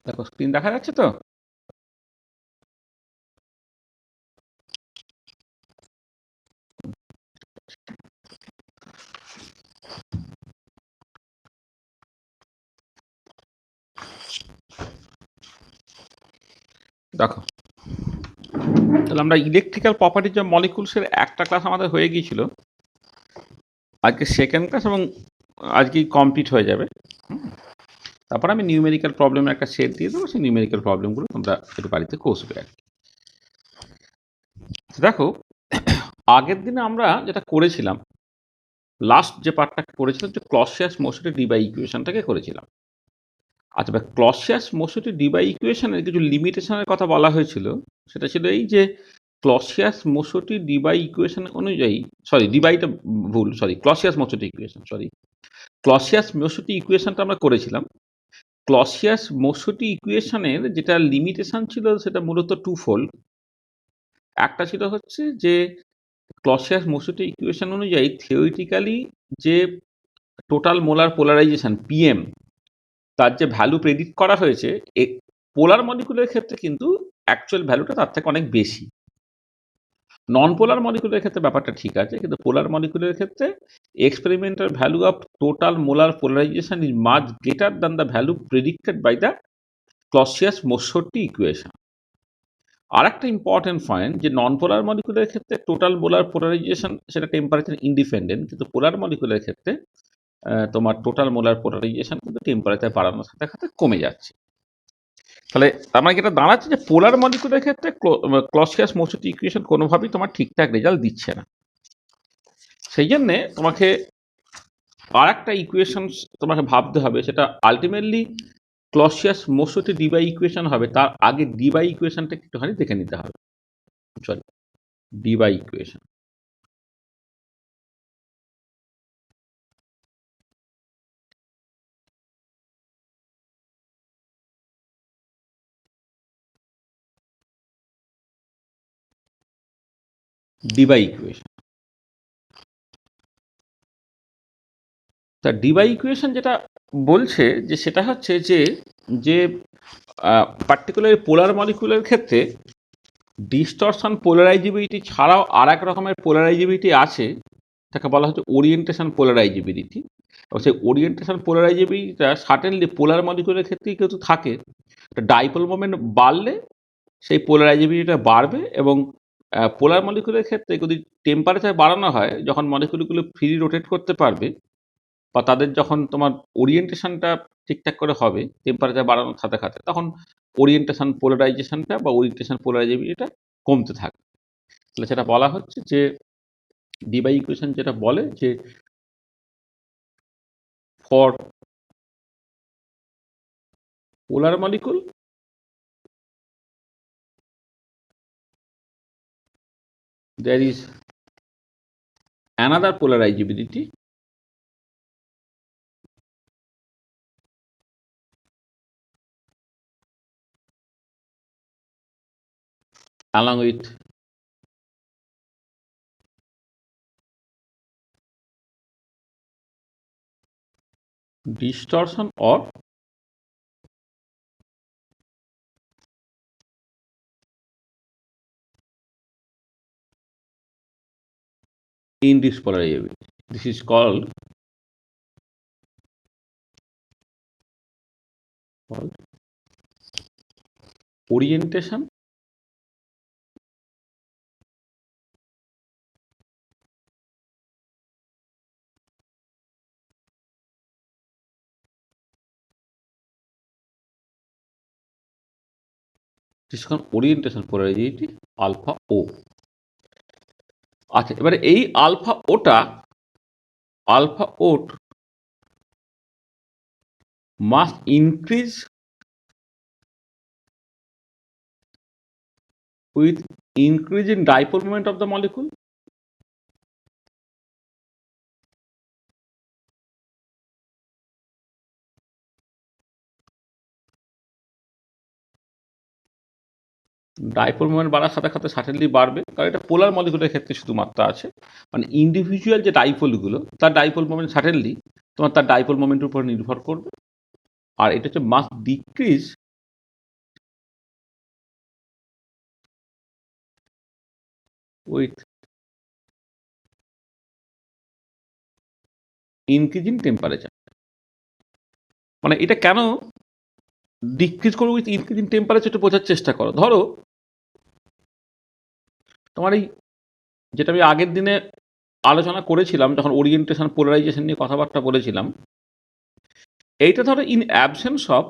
দেখো স্ক্রিন দেখা যাচ্ছে তো? দেখো, তাহলে আমরা ইলেকট্রিক্যাল প্রপার্টিজ অফ মলিকুলসের একটা ক্লাস আমাদের হয়ে গিয়েছিল। আজকে সেকেন্ড ক্লাস এবং আজকেই কমপ্লিট হয়ে যাবে। তারপর আমি নিউমেরিক্যাল প্রবলেমের একটা সেট দিয়ে দেবো, সেই নিউমেরিক্যাল প্রবলেমগুলো তোমরা একটু বাড়িতে কষবে আর কি। দেখো, আগের দিনে আমরা যেটা করেছিলাম, লাস্ট যে পার্টটা করেছিলাম, যে ক্লসিয়াস মোশনের ডিবাই ইকুয়েশনটাকে করেছিলাম। আচ্ছা, ক্লসিয়াস মোশনের ডিবাই ইকুয়েশনের কিছু লিমিটেশনের কথা বলা হয়েছিল। সেটা ছিল এই যে ক্লসিয়াস মোশটি ডিবাই ইকুয়েশন অনুযায়ী, ডিবাইটা ভুল, ক্লসিয়াস মোশটি ইকুয়েশন, ক্লসিয়াস মোশটি ইকুয়েশনটা আমরা করেছিলাম। ক্লসিয়াস মোশটি ইকুয়েশনের যেটা লিমিটেশন ছিল সেটা মূলত টু ফোল্ড। একটা ছিল হচ্ছে যে ক্লসিয়াস মোশটি ইকুয়েশন অনুযায়ী থিওরিটিক্যালি যে টোটাল মোলার পোলারাইজেশন পিএম, তার যে ভ্যালু প্রেডিক্ট করা হয়েছে পোলার মলিকুলের ক্ষেত্রে কিন্তু অ্যাকচুয়াল ভ্যালুটা তার থেকে অনেক বেশি। নন পোলার মলিকুলের ক্ষেত্রে ব্যাপারটা ঠিক আছে, কিন্তু পোলার মলিকুলের ক্ষেত্রে experimental value of total molar polarization is much greater than the value predicted by the Clausius Mossotti equation. আর একটা ইম্পর্টেন্ট পয়েন্ট, যে নন পোলার মলিকুলের ক্ষেত্রে টোটাল মোলার পোলারাইজেশন সেটা টেম্পারেচার ইন্ডিপেন্ডেন্ট, কিন্তু পোলার মলিকুলের ক্ষেত্রে তোমার টোটাল মোলার পোলারাইজেশন কিন্তু টেম্পারেচার বাড়ানোর সাথে সাথে কমে যাচ্ছে। তাহলে তার মানে এটা দাঁড়াচ্ছে যে পোলার মলিকুলের ক্ষেত্রে ক্লসিয়াস মোশটি ইকুয়েশন কোনোভাবেই তোমার ঠিকঠাক রেজাল্ট দিচ্ছে না। সেই জন্যে তোমাকে আর একটা ইকুয়েশন তোমাকে ভাবতে হবে, সেটা আলটিমেটলি ক্লসিয়াস মোশটি ডিবাই ইকুয়েশন হবে, তার আগে ডিবাই ইকুয়েশনটা একটুখানি দেখে নিতে হবে। ডিবাই ইকুয়েশন, ডিবাই ইকুয়েশন। তা ডিবাই ইকুয়েশন যেটা বলছে যে সেটা হচ্ছে যে যে পার্টিকুলার পোলার মলিকুলের ক্ষেত্রে ডিস্টরশন পোলারাইজিবিলিটি ছাড়াও আর এক রকমের পোলারাইজিবিলিটি আছে, তাকে বলা হচ্ছে ওরিয়েন্টেশন পোলারাইজিবিলিটি। এবং সেই ওরিয়েন্টেশন পোলারাইজিবিলিটিটা সার্টেনলি পোলার মলিকুলের ক্ষেত্রেই কিন্তু থাকে। ডাইপোল মোমেন্ট বাড়লে সেই পোলারাইজিবিলিটিটা বাড়বে, এবং পোলার মলিকুলের ক্ষেত্রে যদি টেম্পারেচার বাড়ানো হয়, যখন মলিকুলগুলো ফ্রি রোটেট করতে পারবে, বা তাদের যখন তোমার ওরিয়েন্টেশনটা ঠিকঠাক করে হবে টেম্পারেচার বাড়ানোর সাথে সাথে, তখন ওরিয়েন্টেশন পোলারাইজেশনটা বা ওরিয়েন্টেশন পোলারাইজেবিলিটিটা কমতে থাকে। তাহলে সেটা বলা হচ্ছে যে ডিবাই ইকুয়েশন যেটা বলে যে for polar molecule there is another polarizability along with distortion or indispolarizability. This is called orientation orientation polarizability alpha O। আচ্ছা, এবারে এই আলফা ও must increase with increase in dipole moment of the molecule. Dipole moment বাড়ার সাথে সাথে certainly বাড়বে, কারণ এটা পোলার মলিকুলের ক্ষেত্রে শুধুমাত্র আছে। মানে ইন্ডিভিজুয়াল যে ডাইপোলগুলো, তার ডাইপোল মোমেন্ট সার্টেনলি তোমার তার ডাইপোল মোমেন্টের উপর নির্ভর করবে। আর এটা হচ্ছে must decrease with increasing temperature। মানে এটা কেন ডিক্রিজ করবো উইথ ইনক্রিজিং টেম্পারেচার, একটু বোঝার চেষ্টা করো। ধরো তোমার এই যেটা আমি আগের দিনে আলোচনা করেছিলাম যখন ওরিয়েন্টেশন পোলারাইজেশন নিয়ে কথাবার্তা বলেছিলাম, এইটা ধরো in absence of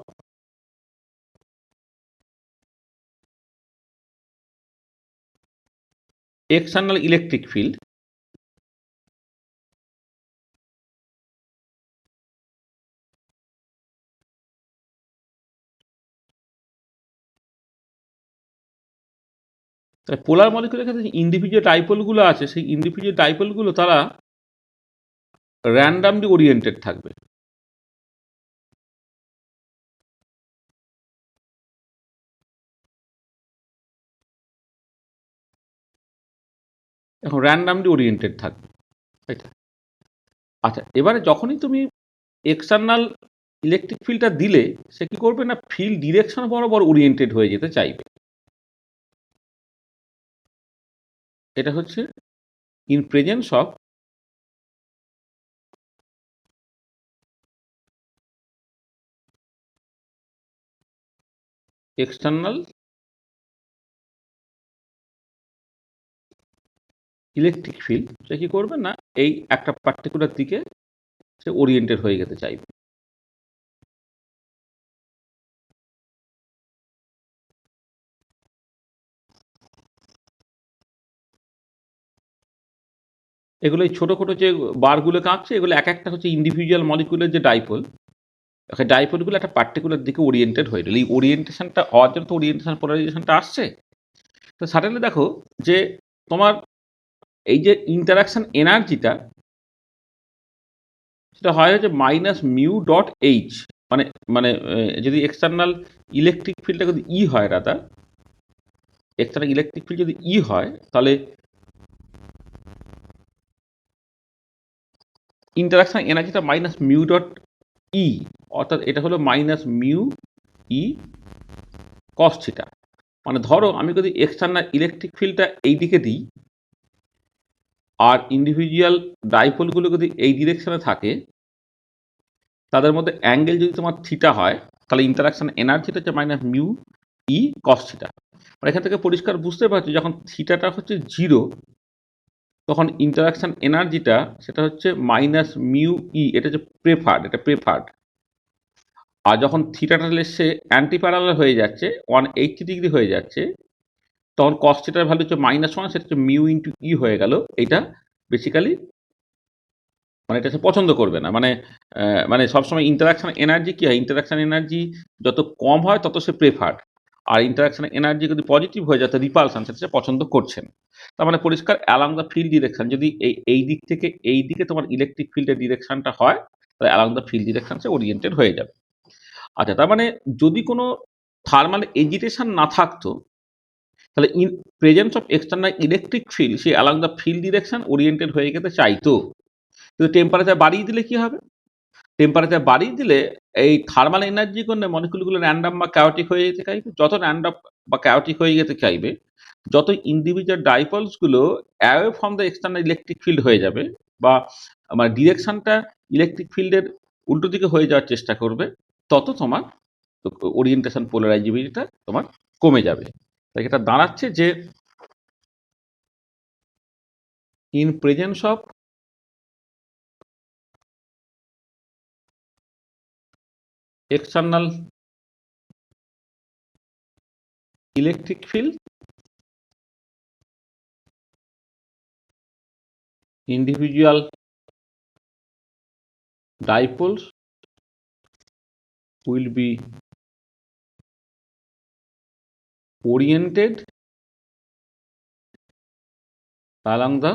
external electric field, তাহলে পোলার মলিকুলের ক্ষেত্রে ইন্ডিভিজুয়াল ডাইপোলগুলো আছে, সেই ইন্ডিভিজুয়াল ডাইপোলগুলো তারা র্যান্ডামলি ওরিয়েন্টেড থাকবে। এখন র্যান্ডামলি ওরিয়েন্টেড থাকবে, এটা। আচ্ছা, এবারে যখনই তুমি এক্সটার্নাল ইলেকট্রিক ফিল্ডটা দিলে, সে কি করবে না ফিল্ড ডিরেকশন বরাবর ওরিয়েন্টেড হয়ে যেতে চাইবে। এটা হচ্ছে in presence of external electric field, সে কি করবে না এই একটা পার্টিকুলার দিকে সে ওরিয়েন্টেড হয়ে যেতে চাইবে। এগুলো এই ছোটো ছোটো যে বারগুলো কাঁপছে, এগুলো এক একটা হচ্ছে ইন্ডিভিজুয়াল মলিকুলের যে ডাইপোল, ডাইপোলগুলো একটা পার্টিকুলার দিকে ওরিয়েন্টেড হয়ে গেল। এই ওরিয়েন্টেশনটা হওয়ার জন্য তো ওরিয়েন্টেশন পোলারাইজেশনটা আসছে। তো সাডেনলি দেখো যে তোমার এই যে ইন্টারাকশন এনার্জিটা, সেটা হয় হচ্ছে মাইনাস মিউ ডট এইচ। মানে মানে যদি এক্সটার্নাল ইলেকট্রিক ফিল্ডটা যদি ই হয়, রাদার এক্সটার্নাল ইলেকট্রিক ফিল্ড যদি ই হয়, তাহলে ইন্টারাকশন এনার্জিটা মাইনাস মিউ ডট ই, অর্থাৎ এটা হলো মাইনাস মিউ ই কস থিটা। মানে ধরো আমি যদি এক্সটার্নাল ইলেকট্রিক ফিল্ডটা এই দিকে দিই, আর ইন্ডিভিজুয়াল ডাইপোলগুলো যদি এই ডিরেকশনে থাকে, তাদের মধ্যে অ্যাঙ্গেল যদি তোমার থিটা হয়, তাহলে ইন্টারাকশন এনার্জিটা হচ্ছে মাইনাস মিউ ই কস থিটা। মানে এখান থেকে পরিষ্কার বুঝতে পারছি যখন থিটাটা হচ্ছে 0, তখন ইন্টারাকশন এনার্জিটা সেটা হচ্ছে মাইনাস মিউ ই, এটা হচ্ছে প্রেফার্ড, এটা প্রেফার্ড। আর যখন থিটাটা সে অ্যান্টি প্যারালাল হয়ে যাচ্ছে, 180 ডিগ্রি হয়ে যাচ্ছে, তখন কস থিটার ভ্যালু হচ্ছে -1, সেটা হচ্ছে মিউ ইন্টু ই হয়ে গেল। এটা বেসিক্যালি মানে এটা সে পছন্দ করবে না। মানে মানে সবসময় ইন্টারাকশন এনার্জি কী হয়, ইন্টারাকশন এনার্জি যত কম হয় তত সে প্রেফার্ড, আর ইন্টারাকশন এনার্জি যদি পজিটিভ হয়ে যায়, রিপালশন, সেটা সে পছন্দ করছেন। তার মানে পরিষ্কার অ্যালং দ্য ফিল্ড ডিরেকশন, যদি এই দিক থেকে এই দিকে তোমার ইলেকট্রিক ফিল্ডের ডিরেকশনটা হয়, তাহলে along the field direction say oriented হয়ে যাবে। আচ্ছা, তার মানে যদি কোনো থার্মাল এজিটেশন না থাকতো, তাহলে in presence of external electric field, say along the field direction oriented হয়ে যেতে চাইতো। কিন্তু টেম্পারেচার বাড়িয়ে দিলে কি হবে? টেম্পারেচার বাড়িয়ে দিলে এই থার্মাল এনার্জি জন্য মলিকুলগুলো র্যান্ডম বা chaotic হয়ে যেতে চাইবে। যত র্যান্ডম বা chaotic হয়ে যেতে চাইবে, যত ইন্ডিভিজুয়াল ডাইপোলস গুলো away from the external electric field হয়ে যাবে, বা মানে ডিরেকশনটা ইলেকট্রিক ফিল্ডের উল্টো দিকে হয়ে যাওয়ার চেষ্টা করবে, তত তোমার ওরিয়েন্টেশন পোলারাইজেবিলিটিটা তোমার কমে যাবে। তাই এটা দাঁড়াচ্ছে যে in presence of external electric field, individual dipoles will be oriented along the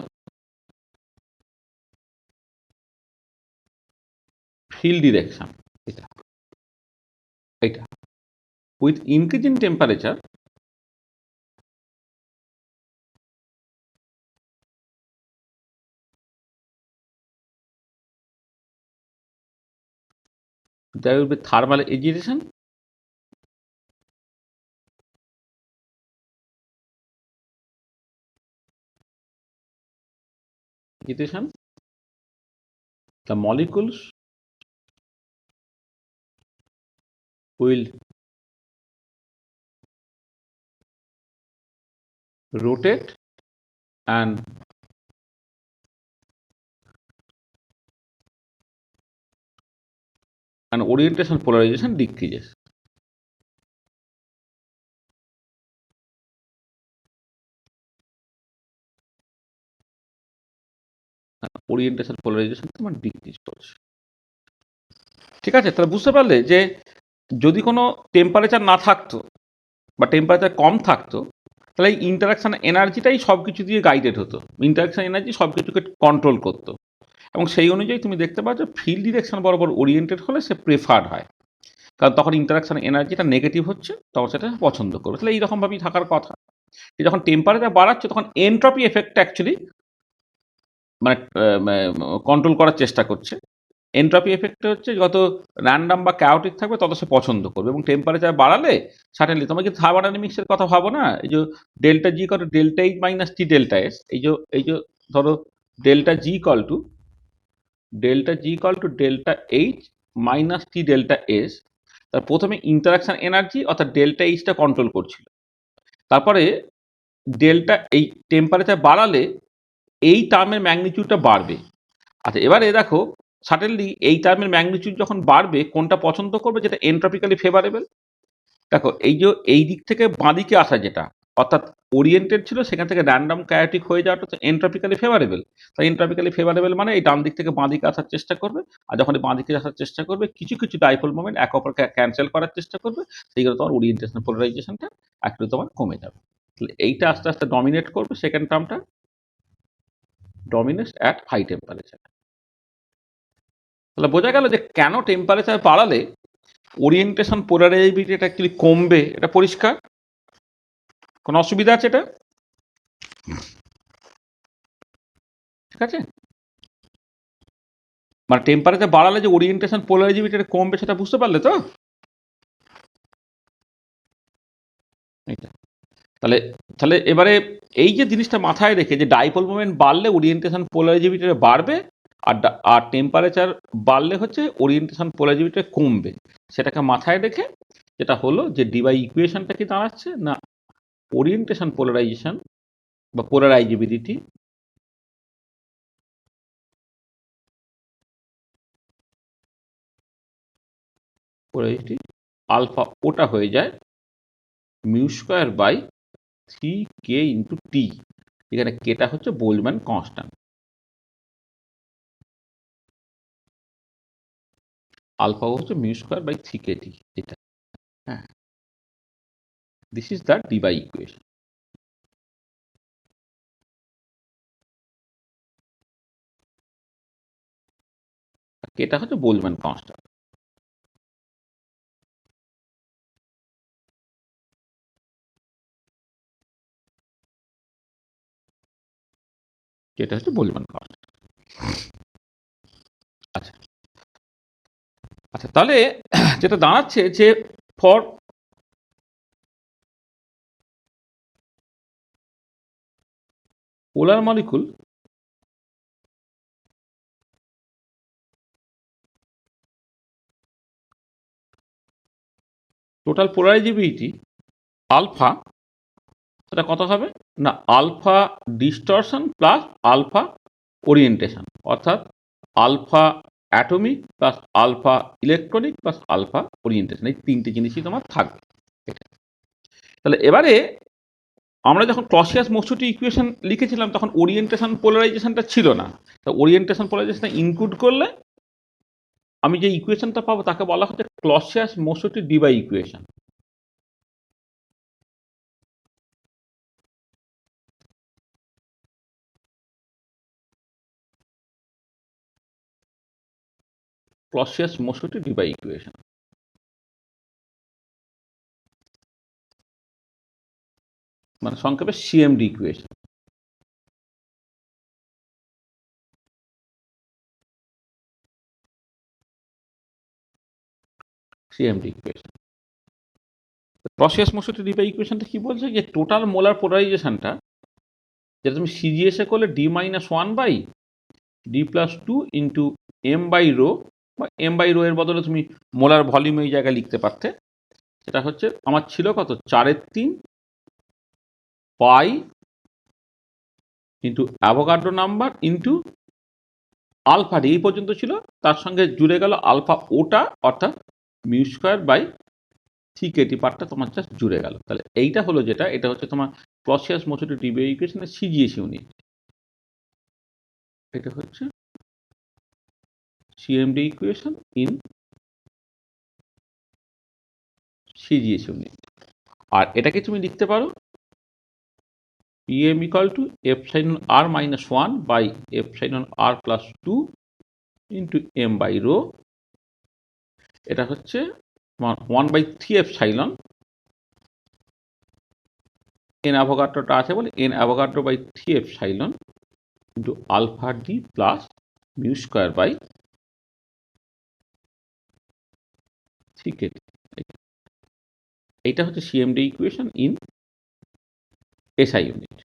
field direction। এটা এটা with increase in temperature, there will be thermal agitation, agitation, the molecules will rotate and orientation polarization decreases. Orientation polarisation তোমার decrease করছে। ঠিক আছে, তাহলে বুঝতে পারলে যে যদি কোনো টেম্পারেচার না থাকতো বা টেম্পারেচার কম থাকতো, তাহলে এই ইন্টারাকশন এনার্জিটাই সব কিছু দিয়ে গাইডেড হতো। ইন্টারাকশন এনার্জি সব কিছুকে কন্ট্রোল করতো, এবং সেই অনুযায়ী তুমি দেখতে পাচ্ছ ফিল্ড ডিরেকশন বরাবর ওরিয়েন্টেড হলে সে প্রেফার্ড হয়, কারণ তখন ইন্টারাকশন এনার্জিটা নেগেটিভ হচ্ছে, তখন সেটা পছন্দ করবে। তাহলে এইরকমভাবেই থাকার কথা। যখন টেম্পারেচার বাড়াচ্ছে তখন এনট্রপি এফেক্টটা অ্যাকচুয়ালি মানে কন্ট্রোল করার চেষ্টা করছে। এনট্রপি এফেক্ট হচ্ছে যত র্যান্ডাম বা ক্যাওটিক থাকবে তত সে পছন্দ করবে, এবং টেম্পারেচার বাড়ালে সার্টেনলি তোমার কিন্তু থার্মোডাইনামিক্সের কথা ভাবো না, এই যে delta g equal to delta h minus t delta s, এই যে ধরো delta g equal to delta h minus t delta s, তার প্রথমে ইন্টারাকশন এনার্জি অর্থাৎ ডেল্টা এইচটা কন্ট্রোল করছিল, তারপরে ডেল্টা এই টেম্পারেচার বাড়ালে এই টার্মের ম্যাগনিটিউডটা বাড়বে। আচ্ছা, এবারে দেখো সাডেনলি এই টার্মের ম্যাগনিটিউড যখন বাড়বে কোনটা পছন্দ করবে, যেটা এন্ট্রপিক্যালি ফেভারেবল। দেখো এই যে এই দিক থেকে বাঁদিকে আসা যেটা অর্থাৎ ওরিয়েন্টেড ছিল, সেখান থেকে র্যান্ডাম কায়োটিক হয়ে যাওয়াটা তো এন্ট্রপিক্যালি ফেভারেবল। তাই এন্ট্রপিক্যালি ফেভারেবল মানে এই ডান দিক থেকে বাঁদিকে আসার চেষ্টা করবে, আর যখন বাঁ দিকে আসার চেষ্টা করবে কিছু কিছু ডাইপোল মোমেন্ট একে অপরকে ক্যান্সেল করার চেষ্টা করবে, সেইগুলো তোমার ওরিয়েন্টেশন পোলারাইজেশনটা একটু তোমার কমে যাবে। এইটা আস্তে আস্তে ডমিনেট করবে, সেকেন্ড টার্মটা ডমিনেটস অ্যাট হাই টেম্পারেচার। তাহলে বোঝা গেল যে কেন টেম্পারেচার বাড়ালে ওরিয়েন্টেশন পোলারাইজিবিলিটি এটা অ্যাকচুয়ালি কমবে, এটা পরিষ্কার। কোনো অসুবিধা আছে এটা? ঠিক আছে, মানে টেম্পারেচার বাড়ালে যে ওরিয়েন্টেশন পোলারাইজিবিলিটি এটা কমবে সেটা বুঝতে পারলে তো? এইটা তাহলে তাহলে এবারে এই যে জিনিসটা মাথায় রেখে যে ডাইপোল মোমেন্ট বাড়লে ওরিয়েন্টেশন পোলারাইজিবিলিটি বাড়বে, আর টেম্পারেচার বাড়লে হচ্ছে ওরিয়েন্টেশন পোলারাইজিবিলিটি কমবে, সেটাকে মাথায় রেখে যেটা হলো যে ডিবাই ইকুয়েশনটা কি দাঁড়াচ্ছে না, ওরিয়েন্টেশন পোলারাইজেশন বা পোলারাইজিবিলিটি পোলারিটি আলফা ওটা হয়ে যায় mu square by 3k into t. এখানে কেটা হচ্ছে বোল্টজম্যান কনস্ট্যান্ট, আলফা হচ্ছে মিউ স্কোয়ার বাই 3kT। এটা হ্যাঁ, this is the Debye equation. কেটা হচ্ছে বোল্টজম্যান কনস্ট্যান্ট। যেটা হচ্ছে বোল্টজম্যান কনস্ট্যান্ট। আচ্ছা আচ্ছা, তাহলে যেটা দাঁড়াচ্ছে যে for polar molecule total polarizability alpha, সেটা কত হবে না alpha distortion plus alpha orientation, অর্থাৎ alpha atomic plus alpha electronic plus alpha orientation, এই তিনটে জিনিসই তোমার থাকবে। তাহলে এবারে আমরা যখন ক্লসিয়াস মৌসুটি ইকুয়েশন লিখেছিলাম তখন ওরিয়েন্টেশন পোলারাইজেশনটা ছিল না, তো ওরিয়েন্টেশন পোলারাইজেশনটা ইনক্লুড করলে আমি যে ইকুয়েশনটা পাবো তাকে বলা হচ্ছে Clausius Mossotti Debye equation. Clausius Mossotti Debye equation মানে সংক্ষেপে CMD equation. CMD equation Clausius Mossotti Debye ইকুয়েশনটা কি বলছে যে টোটাল মোলার পোলারাইজেশনটা যেটা তুমি সিজিএসএ করলে d minus one by d plus two into m by rho, বা এম বাই রো এর বদলে তুমি মোলার ভলিউম এই জায়গায় লিখতে পারতে। সেটা হচ্ছে আমার ছিল কত, 4/3 pi into Avogadro number into alpha d, এই পর্যন্ত ছিল। তার সঙ্গে জুড়ে গেল আলফা ওটা, অর্থাৎ mu square by three k T পার্টটা তোমার জাস্ট জুড়ে গেল। তাহলে এইটা হলো যেটা, এটা হচ্ছে তোমার ক্লসিয়াস মোশনের ডিবিএ ইকুয়েশনের সিজিএস ইউনিট। এটা হচ্ছে CMD equation in CGS unit. আর এটাকে তুমি লিখতে পারো PM equal to epsilon r minus 1 by epsilon r plus 2 into m by rho. এটা হচ্ছে তোমার 1/3 এপসাইলন, এন অ্যাভোগাড্রোটা আছে বলে n Avogadro by 3 epsilon into alpha d plus mu square by 3 kT. এইটা হচ্ছে CMD equation in SI unit,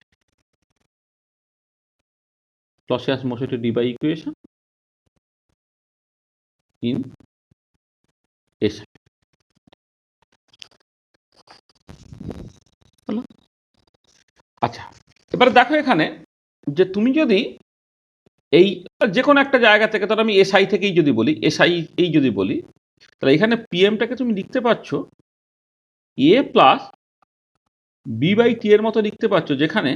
Clausius মোশনের ডিবাই equation in SI. হলো? আচ্ছা, এবারে দেখো এখানে যে তুমি যদি এই যে কোনো একটা জায়গা থেকে, ধর আমি এসআই থেকেই যদি বলি, এসআই এই যদি বলি, তাহলে এখানে পিএমটাকে তুমি লিখতে পারছো a plus b by t এর মতো লিখতে পারছো, যেখানে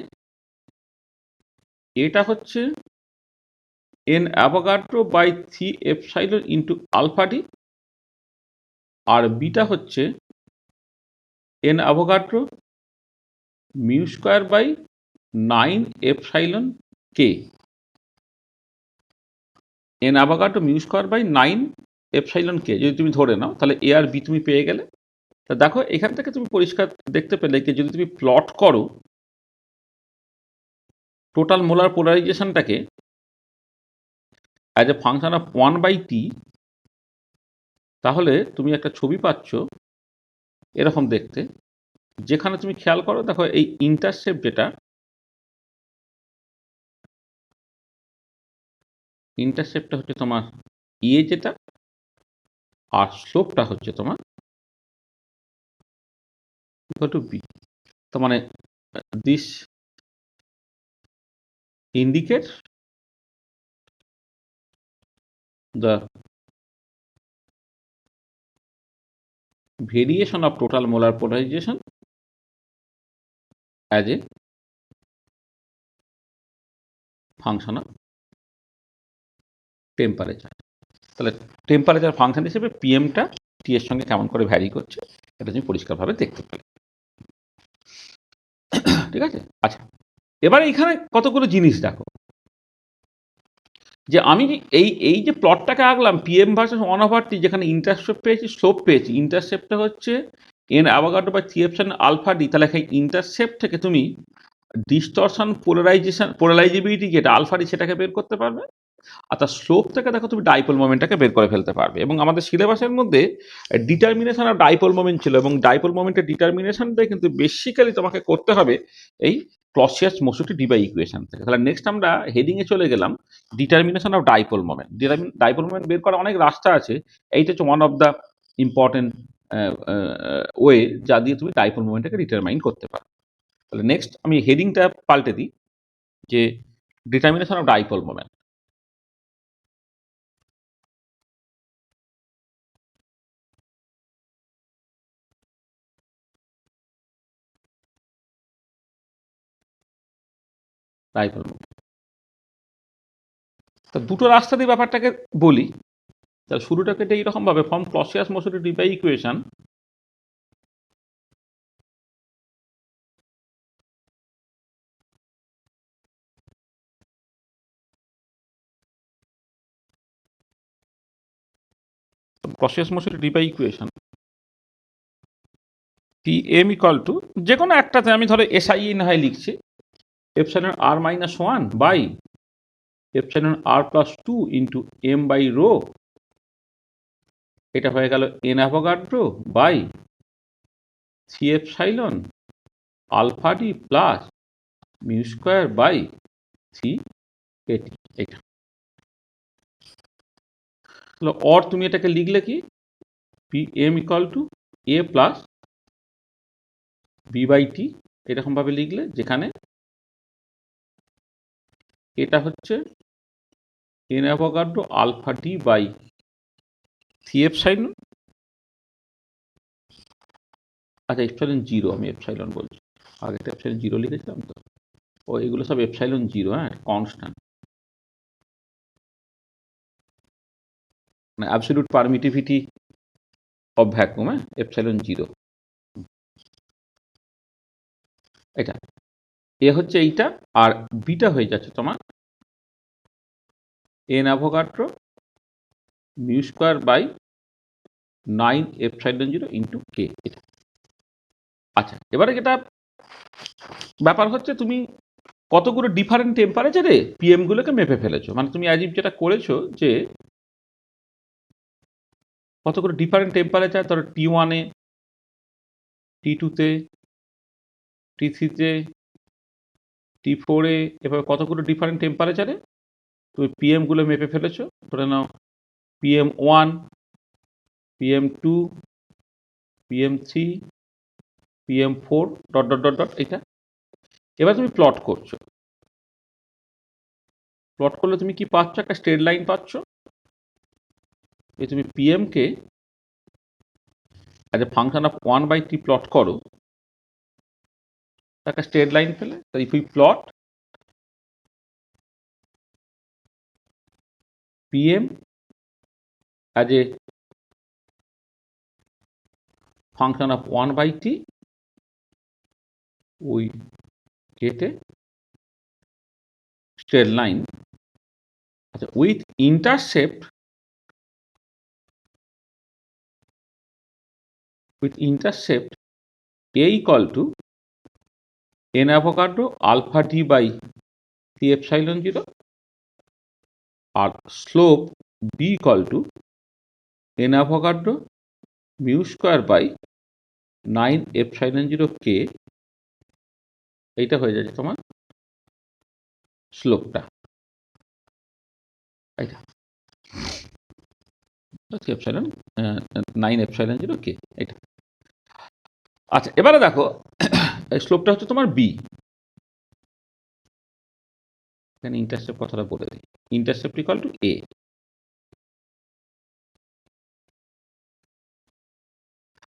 এটা হচ্ছে N Avogadro by 3 epsilon into alpha d, আর বিটা হচ্ছে N Avogadro mu square by 9 epsilon k. N Avogadro mu square by 9 epsilon k যদি তুমি ধরে নাও, তাহলে এ আর বি তুমি পেয়ে গেলে। তা দেখো এখান থেকে তুমি পরিষ্কার দেখতে পেলে যে যদি তুমি প্লট করো টোটাল মোলার পোলারাইজেশনটাকে as a function of 1/t, তাহলে তুমি একটা ছবি পাচ্ছ এরকম দেখতে, যেখানে তুমি খেয়াল করো, দেখো এই ইন্টারসেপ্ট যেটা, ইন্টারসেপ্টটা হচ্ছে তোমার ইয়ে যেটা, আর স্লোপটা হচ্ছে তোমার ইকুয়াল টু বি। তার মানে this indicates the variation of total molar polarization as a function of temperature। তাহলে টেম্পারেচার ফাংশন হিসেবে পিএমটা টি এর সঙ্গে কেমন করে ভ্যারি করছে এটা তুমি পরিষ্কারভাবে দেখতে পাবে। ঠিক আছে? আচ্ছা, এবারে এখানে কতগুলো জিনিস দেখো, যে আমি এই এই যে প্লটটাকে আঁকলাম পিএম ভার্সেস 1/t, যেখানে ইন্টারসেপ্ট পেয়েছি স্লোপ পেয়েছি, ইন্টারসেপ্টটা হচ্ছে N Avogadro by 3 epsilon alpha d. তাহলে এই ইন্টারসেপ্ট থেকে তুমি ডিস্টরশন পোলারাইজেবিলিটি যেটা আলফা ডি সেটাকে বের করতে পারবে, আর তার স্লোপ থেকে দেখো তুমি ডাইপোল মোমেন্টটাকে বের করে ফেলতে পারবে। এবং আমাদের সিলেবাসের মধ্যে ডিটারমিনেশন অফ ডাইপোল মোমেন্ট ছিল, এবং ডাইপোল মোমেন্টের ডিটারমিনেশনটাই কিন্তু বেসিক্যালি তোমাকে করতে হবে এই ক্লসিয়াস মোশনটি ডিবাই ইকুয়েশন থেকে। তাহলে নেক্সট আমরা হেডিংয়ে চলে গেলাম, determination of dipole moment. Dipole moment বের করার অনেক রাস্তা আছে, এইটা হচ্ছে one of the important way যা দিয়ে তুমি ডাইপোল মোমেন্টটাকে ডিটারমাইন করতে পারো। তাহলে নেক্সট আমি হেডিংটা পাল্টে দিই, যে determination of dipole moment. Dipole moment, তো দুটো রাস্তা দিয়ে ব্যাপারটাকে বলি। তাহলে শুরুটা কেটে এইরকম ভাবে, from Clausius Mossotti Debye equation Clausius Mossotti Debye equation p m equal to, যে কোনো একটাতে আমি ধরো এসআই না হয় লিখছি, epsilon r minus 1 by epsilon r plus 2 into m by rho. এটা হয়ে গেল n Avogadro by 3 epsilon alpha d plus mu square by 3 এটি। এটা তাহলে অর তুমি এটাকে লিখলে কি pm equal to a plus b/t, এরকমভাবে লিখলে, যেখানে এটা হচ্ছে n Avogadro alpha d by C epsilon. আচ্ছা, এপসাইলন জিরো, আমি এপসাইলন বলছি, আগেটা এপসাইলন জিরো লিখেছিলাম তো, ও এগুলো সব এপসাইলন জিরো, হ্যাঁ, কনস্ট্যান্ট, মানে অ্যাবসলিউট পারমিটিভিটি অফ ভ্যাকুয়াম, হ্যাঁ, এপসাইলন জিরো, এটা এ হচ্ছে এইটা। আর বিটা হয়ে যাচ্ছে তোমার n Avogadro mu square by 9 epsilon zero into k, এটা। আচ্ছা, এবারে যেটা ব্যাপার হচ্ছে, তুমি কতগুলো ডিফারেন্ট টেম্পারেচারে পিএম গুলোকে মেপে ফেলেছো, মানে তুমি আজীব যেটা করেছো যে কতগুলো ডিফারেন্ট টেম্পারেচার, ধরো T1-এ, T2-তে, T3-তে, T4-এ, এভাবে কতগুলো ডিফারেন্ট টেম্পারেচারে তুমি পিএম গুলো মেপে ফেলেছো। ধরে নাও PM1, PM2, PM3, PM4, dot dot dot dot, এটা। এবার তুমি প্লট করছো, প্লট করলে তুমি কি পাচ্ছ? একটা স্ট্রেট লাইন পাচ্ছ। এই তুমি পিএম কে as a function of 1/t plot করো, একটা স্ট্রেট লাইন পেলে। তো if you plot PM as a function of 1/t, we get a straight line with intercept a equal to n Avogadro alpha d by c epsilon 0, আর slope b equal to n Avogadro mu square by 9 epsilon 0 k, এইটা হয়ে যাচ্ছে তোমার স্লোপটা, এটা epsilon 9 epsilon 0 k, এটা। আচ্ছা, এবারে দেখো এই স্লোপটা হচ্ছে তোমার বি। এখানে ইন্টারসেপ্ট কথাটা বলে দিই, ইন্টারসেপ্ট ইকুয়াল টু এ।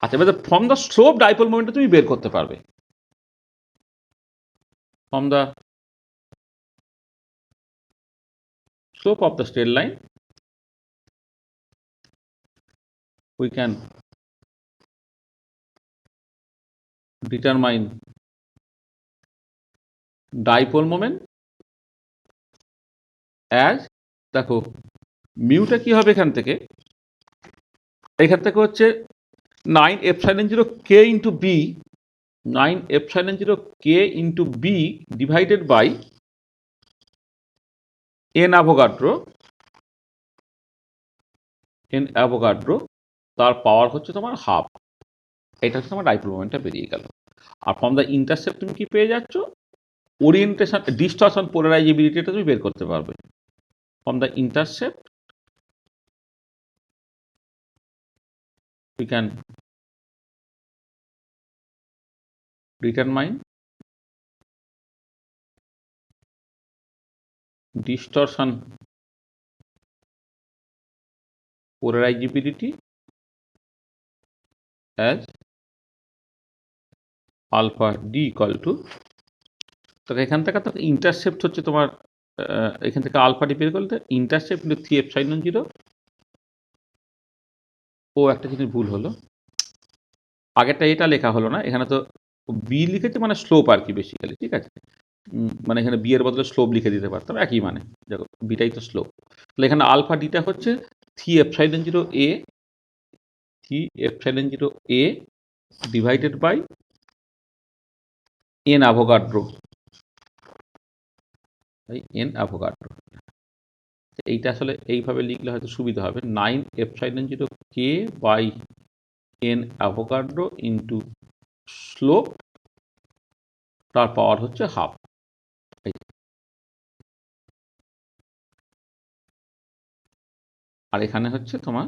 আচ্ছা, এবার ফ্রম দ্য স্লোপ ডাইপোল মোমেন্টটা তুমি বের করতে পারবে। From the slope of the straight line we can determine dipole moment as, দেখো মিউটা কি হবে এখান থেকে হচ্ছে 9 epsilon 0 k into b, 9 epsilon 0 k into b divided by n Avogadro, তার পাওয়ার হচ্ছে তোমার হাফ। এটা হচ্ছে তোমার ডাইপোল মোমেন্টটা বেরিয়ে গেল। আর ফ্রম দ্য ইন্টারসেপ্ট তুমি কি পেয়ে যাচ্ছ? ওরিয়েন্টেশন, ডিস্টরশন, পোলারাইজেবিলিটি, এটা তুমি বের করতে পারবে। From the intercept we can determine distortion polarizability as alpha d equal to, তো এখান থেকে তো ইন্টারসেপ্ট হচ্ছে তোমার, এখান থেকে আলফা ডি বের করলে ইন্টারসেপ্ট কিন্তু 3 এপসাইলন 0। ও একটা জিনিস ভুল হলো, আগেরটা এটা লেখা হলো না, এখানে তো বি লিখেছে মানে স্লোপ আর কি, বেসিক্যালি, ঠিক আছে। মানে এখানে বি এর বদলে স্লোপ লিখে দিতে পারতাম, একই মানে, দেখো বিটাই তো স্লোপ। তাহলে এখানে আলফা ডিটা হচ্ছে 3 epsilon 0 a, 3 epsilon 0 a divided by N Avogadro, N Avogadro. এইটা আসলে এইভাবে লিখলে হয়তো সুবিধা হবে, 9 epsilon 0 k by N Avogadro into slope, তার পাওয়ার হচ্ছে হাফ। আর এখানে হচ্ছে তোমার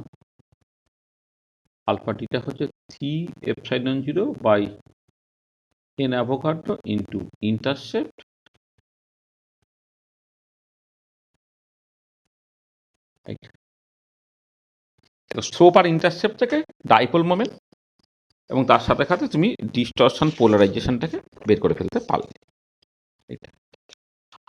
আলফা টিটা হচ্ছে 3ε0/n Avogadro into intercept slope আর ইন্টারসেপ্ট থেকে ডাইপোল মোমেন্ট এবং তার সাথে সাথে তুমি ডিস্টরশন পোলারাইজেশনটাকে বের করে ফেলতে পারলে। এটা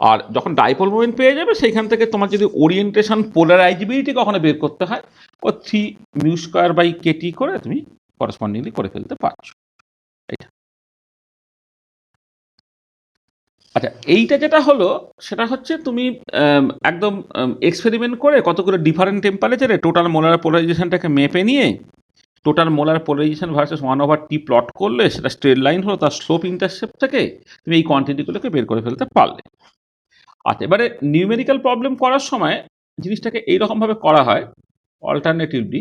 আর যখন ডাইপোল মোমেন্ট পেয়ে যাবে সেইখান থেকে তোমার যদি ওরিয়েন্টেশন পোলারাইজেবিলিটি কখনো বের করতে হয় ও 3μ²/kT করে তুমি করসপন্ডিংলি করে ফেলতে পারছো। এটা আচ্ছা, এইটা যেটা হলো সেটা হচ্ছে তুমি একদম এক্সপেরিমেন্ট করে কতগুলো ডিফারেন্ট টেম্পারেচারে টোটাল মোলার পোলারাইজেশনটাকে মেপে নিয়ে total molar polarization versus 1/t plot করলে সেটা স্ট্রেট লাইন হলো, তার স্লোপ ইন্টারসেপ্ট থেকে তুমি এই কোয়ান্টিটিগুলোকে বের করে ফেলতে পারলে। আচ্ছা, এবারে নিউমেরিক্যাল প্রবলেম করার সময় জিনিসটাকে এইরকমভাবে করা হয় অল্টারনেটিভলি,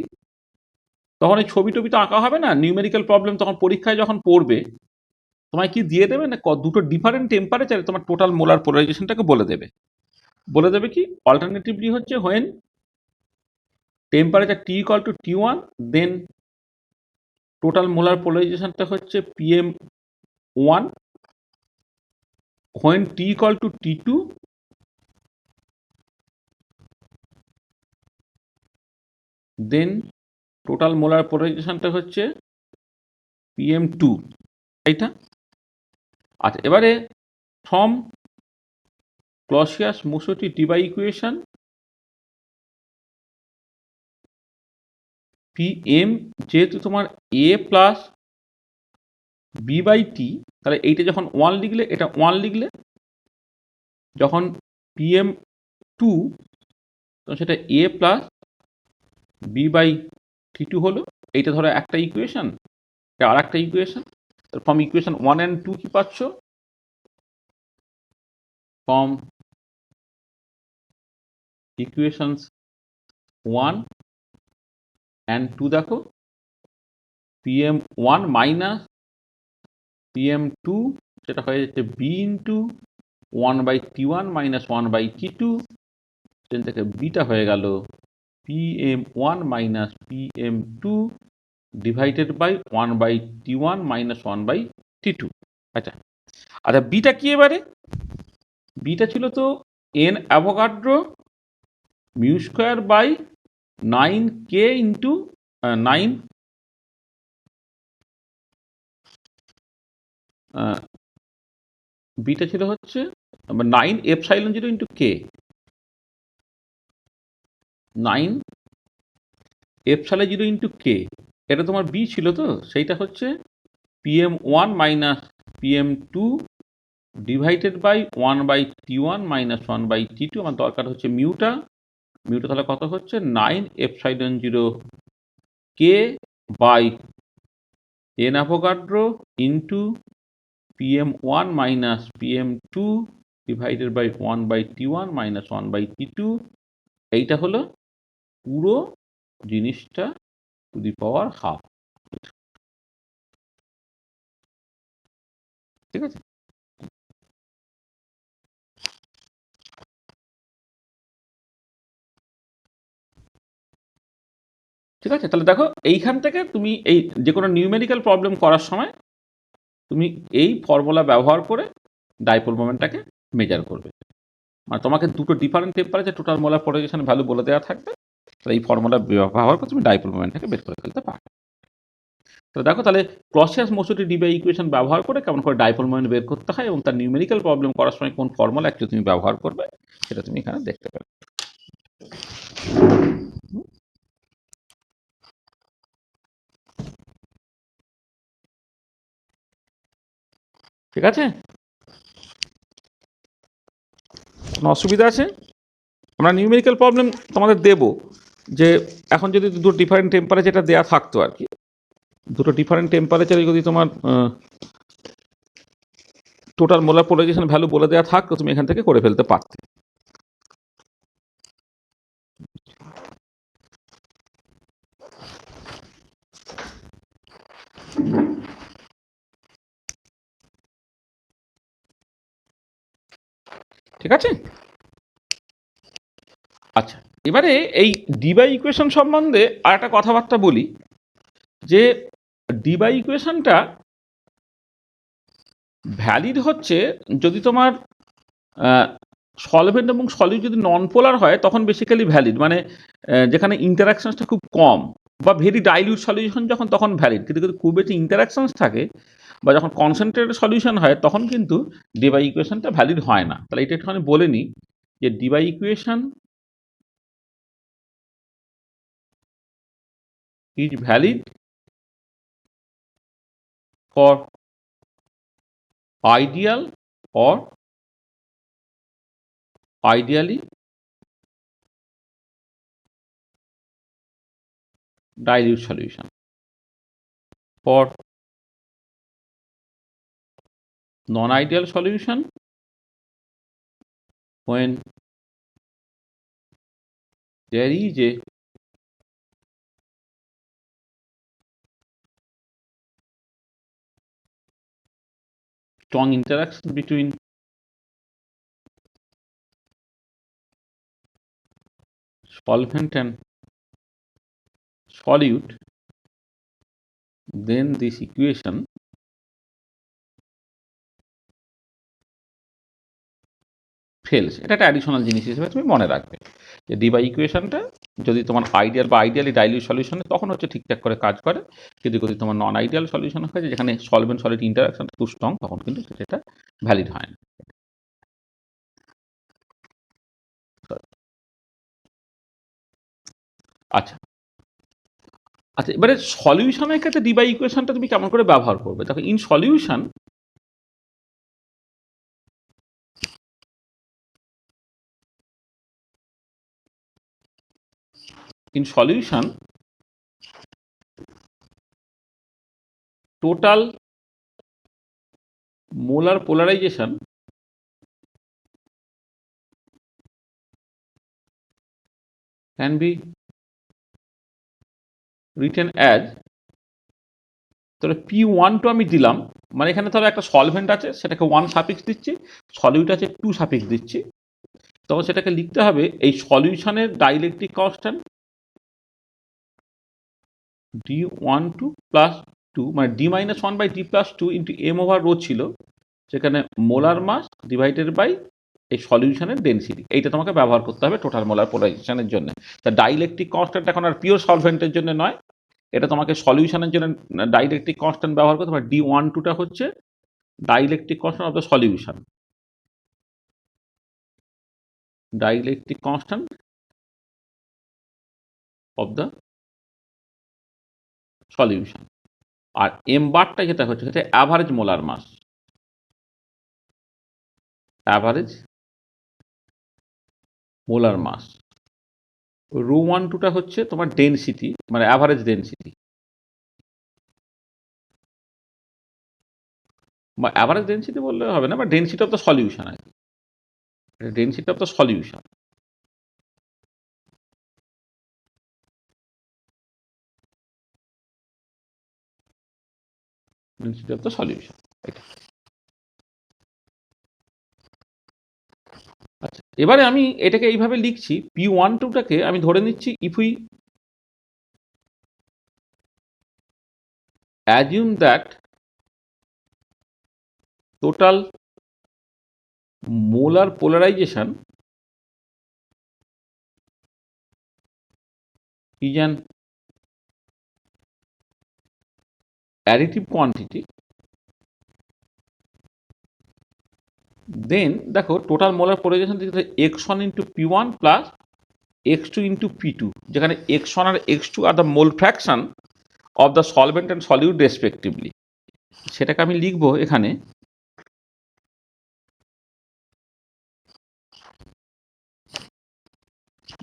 তখন এই ছবি টবি তো আঁকা হবে না, নিউমেরিক্যাল প্রবলেম তখন পরীক্ষায় যখন পড়বে তোমায় কি দিয়ে দেবে না দুটো ডিফারেন্ট টেম্পারেচারে তোমার টোটাল মোলার পোলারাইজেশনটাকে বলে দেবে কি অল্টারনেটিভলি হচ্ছে when temperature T=T1 then total molar পোলারাইজেশনটা হচ্ছে PM1, when T=T2 then total molar পোলারাইজেশনটা হচ্ছে PM2। এইটা আচ্ছা, এবারে from Clausius Mossotti Debye equation PM যেহেতু তোমার A প্লাস B/T, তাহলে এইটা যখন 1 লিখলে এটা 1 লিখলে, যখন PM2 তখন সেটা A প্লাস B/T2 হলো। এইটা ধরো একটা ইকুয়েশন, এটা আর একটা ইকুয়েশন। ফ্রম ইকুয়েশন 1 and 2 কি পাচ্ছ? ফ্রম ইকুয়েশনস 1 and 2 দেখো PM1 মাইনাস PM2 সেটা হয়ে যাচ্ছে B into 1/T1 minus 1/T2, দেন থেকে বিটা হয়ে গেল PM1 minus PM2 divided by 1/T1 minus 1/T2। আচ্ছা আচ্ছা, বিটা কি এবারে? বিটা ছিল তো n Avogadro μ²/9k into 9 beta ছিল হচ্ছে 9ε0 ইন্টু k, 9ε0 ইন্টু k। এটা তোমার বি ছিল তো, সেইটা হচ্ছে PM1 minus PM2 divided by 1/T1 minus 1/T2। আমার দরকার হচ্ছে মিউটা তাহলে কত হচ্ছে 9ε0k by n Avogadro into PM1 minus PM2 divided by 1/T1 minus 1/T2। এইটা হলো পুরো জিনিসটা টু দি পাওয়ার হাফ। ঠিক আছে, ঠিক আছে। তাহলে দেখো এইখান থেকে তুমি এই যে কোনো নিউমেরিক্যাল প্রবলেম করার সময় তুমি এই ফর্মুলা ব্যবহার করে ডাইপোল মোমেন্টটাকে মেজার করবে। মানে তোমাকে দুটো different temperature total molar polarisation value বলে দেওয়া থাকবে, তাহলে এই ফর্মুলা ব্যবহার করে তুমি ডাইপোল মোমেন্টটাকে বের করে ফেলতে পারবে। তাহলে দেখো, তাহলে ক্লসিয়াস-মুসোটি ডিবাই ইকুয়েশন ব্যবহার করে কেমন করে ডাইপোল মোমেন্ট বের করতে হয় এবং তার নিউমেরিক্যাল প্রবলেম করার সময় কোন ফর্মুলা অ্যাকচুয়ালি তুমি ব্যবহার করবে সেটা তুমি এখানে দেখতে পাবে। ঠিক আছে, কোনো অসুবিধা আছে? আমরা নিউমেরিক্যাল প্রবলেম তোমাদের দেব যে এখন যদি দুটো ডিফারেন্ট টেম্পারেচারটা দেওয়া থাকতো আর কি, দুটো ডিফারেন্ট টেম্পারেচারে যদি তোমার টোটাল মোলার পোলারাইজেশন ভ্যালু বলে দেওয়া থাকতো তুমি এখান থেকে করে ফেলতে পারতে। ঠিক আছে, আচ্ছা। এবারে এই ডি বাই ইকুয়েশন সম্বন্ধে আর একটা কথাবার্তা বলি, যে ডি বাই ইকুয়েশনটা ভ্যালিড হচ্ছে যদি তোমার সলভেন্ট এবং সলিড যদি নন পোলার হয় তখন বেসিক্যালি ভ্যালিড, মানে যেখানে ইন্টারাকশনসটা খুব কম বা ভেরি ডাইলিউট সলিউশন যখন তখন ভ্যালিড, কিন্তু যদি খুব বেশি ইন্টারাকশনস থাকে বা যখন কনসেন্ট্রেটেড সলিউশন হয় তখন কিন্তু ডি বাই ইকুয়েশনটা ভ্যালিড হয় না। তাহলে এটা একটুখানি বলে নিই যে Debye equation is valid for ideal or ideally dilute solution. For non-ideal solution, when there is a strong interaction between solvent and solute, then this equation fails. এটা একটা অ্যাডিশনাল জিনিস হিসেবে তুমি মনে রাখবে যে ডি বাই ইকুয়েশনটা যদি তোমার আইডিয়াল বা আইডিয়ালি ডাইলিউট সলিউশনে তখন হচ্ছে ঠিকঠাক করে কাজ করে, কিন্তু যদি তোমার নন আইডিয়াল সলিউশন হয় যেখানে সলভেন্ট সলিড ইন্টারাকশন খুব স্ট্রং তখন কিন্তু সেটা ভ্যালিড হয় না। আচ্ছা আচ্ছা, এবারে সলিউশনের ক্ষেত্রে ডি বাই ইকুয়েশনটা তুমি কেমন করে ব্যবহার করবে? দেখো, in solution total molar polarization can be written as, তাহলে P1 তো আমি দিলাম, মানে এখানে তাহলে একটা সলভেন্ট আছে সেটাকে 1 সাফিক্স দিচ্ছি, সলিউট আছে 2 সাফিক্স দিচ্ছি, তখন সেটাকে লিখতে হবে এই সলিউশনের ডাইইলেকট্রিক কনস্ট্যান্ট D12 প্লাস 2, মানে D-1/D+2 into m over rho ছিল, সেখানে মোলার মাস ডিভাইডেড বাই এই সলিউশনের ডেনসিটি, এইটা তোমাকে ব্যবহার করতে হবে টোটাল মোলার পোলারাইজেশনের জন্য। তা ডাইইলেকট্রিক কনস্ট্যান্ট এখন আর পিওর সলভেন্টের জন্য নয়, এটা তোমাকে সলিউশনের জন্য ডাইইলেকট্রিক কনস্ট্যান্ট ব্যবহার করতে হবে। D12টা হচ্ছে dielectric constant of the solution, dielectric constant of the solution. আর এম বারটা যেটা হচ্ছে সেটা average molar mass, average molar mass. Rho 1-2টা হচ্ছে তোমার ডেনসিটি, মানে অ্যাভারেজ ডেনসিটি, বা অ্যাভারেজ ডেনসিটি বললে হবে না, বা ডেনসিটি অফ দ্য সলিউশন আর কি, density of the solution, density of the solution এটা। আচ্ছা, এবারে আমি এটাকে এইভাবে লিখছি, P12টাকে আমি ধরে নিচ্ছি, if we assume that total molar polarization is an additive quantity, then দেখো টোটাল মোলার পোলারাইজেশন দিতে x1 into P1 plus x2 into P2, যেখানে x1 আর x2 আর the mole fraction of the solvent and solute respectively, সেটাকে আমি লিখবো এখানে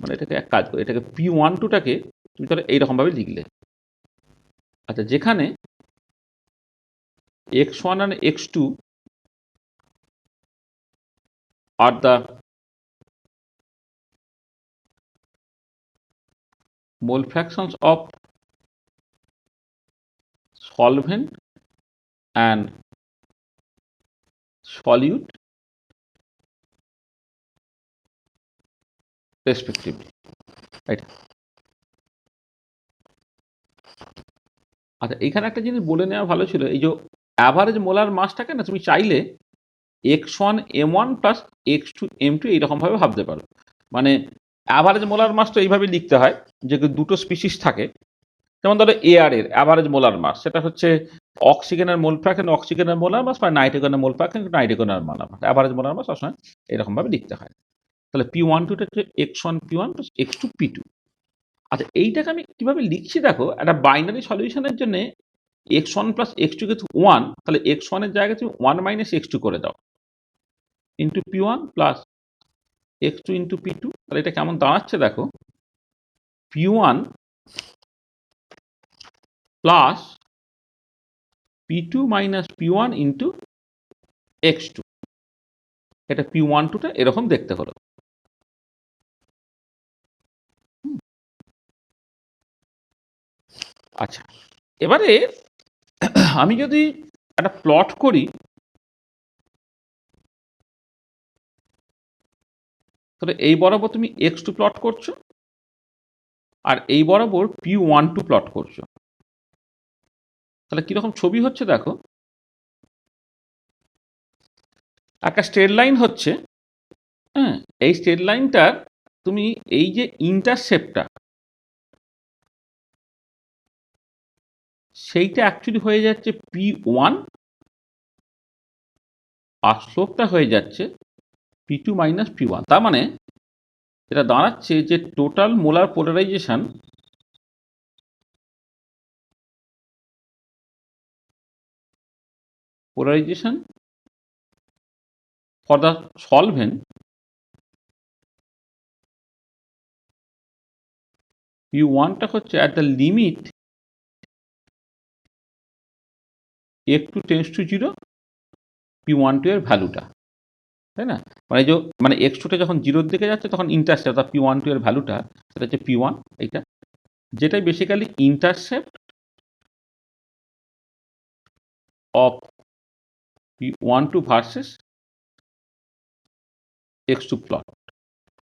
মানে এটাকে এক কাজ করে এটাকে P12টাকে তুমি তাহলে এইরকমভাবে লিখলে। আচ্ছা, যেখানে x1 and x2 are the mole fractions of solvent and solute respectively, এটা। আচ্ছা, এখানে একটা জিনিস বলে নেওয়া ভালো ছিল, এই যে অ্যাভারেজ মোলার মাসটাকে না তুমি চাইলে x1 m1 plus x2 m2 এইরকমভাবে ভাবতে পারো। মানে অ্যাভারেজ মোলার মাসটা এইভাবে লিখতে হয় যে দুটো স্পিসিস থাকে, যেমন ধরো এয়ার এর অ্যাভারেজ মোলার মাস সেটা হচ্ছে অক্সিজেনের মোল ফ্র্যাকশন অক্সিজেনের মোলার মাস বা নাইট্রোজেনের মোল ফ্র্যাকশন নাইট্রোজেনের molar mass, average molar mass সবসময় এরকমভাবে লিখতে হয়। তাহলে p1 2টা হচ্ছে x1 p1 plus x2 p2। আচ্ছা, এইটাকে আমি কিভাবে লিখছি দেখো, একটা বাইনারি সলিউশনের জন্য x1 প্লাস x2 কিন্তু 1, তাহলে x1 এর জায়গায় তুমি 1 মাইনাস x2 করে দাও into p1 plus x2 into p2। তাহলে এটা কেমন দাঁড়াচ্ছে দেখো, p1 plus p2 minus p1 into x2। এটা p1 2টা এরকম দেখতে হলো। আচ্ছা, এবারে আমি যদি একটা প্লট করি, তাহলে এই বরাবর তুমি x2 প্লট করছো আর এই বরাবর p12 প্লট করছো, তাহলে কিরকম ছবি হচ্ছে দেখো। একটা স্ট্রেট লাইন হচ্ছে, হ্যাঁ, এই স্ট্রেট লাইনটার তুমি এই যে ইন্টারসেপ্টটা সেইটা অ্যাকচুয়ালি হয়ে যাচ্ছে p1 আর স্লোপটা হয়ে যাচ্ছে p2 মাইনাস p1। তার মানে এটা দাঁড়াচ্ছে যে total molar polarization for the solvent p1টা হচ্ছে at the limit f2 tends to 0 p12 এর ভ্যালুটা, তাই না? মানে যে মানে x2টা যখন 0 দিকে যাচ্ছে তখন ইন্টারসেপ্ট অর্থাৎ p12 এর ভ্যালুটা সেটা হচ্ছে p1, এইটা যেটাই basically intercept of p12 versus x2 plot.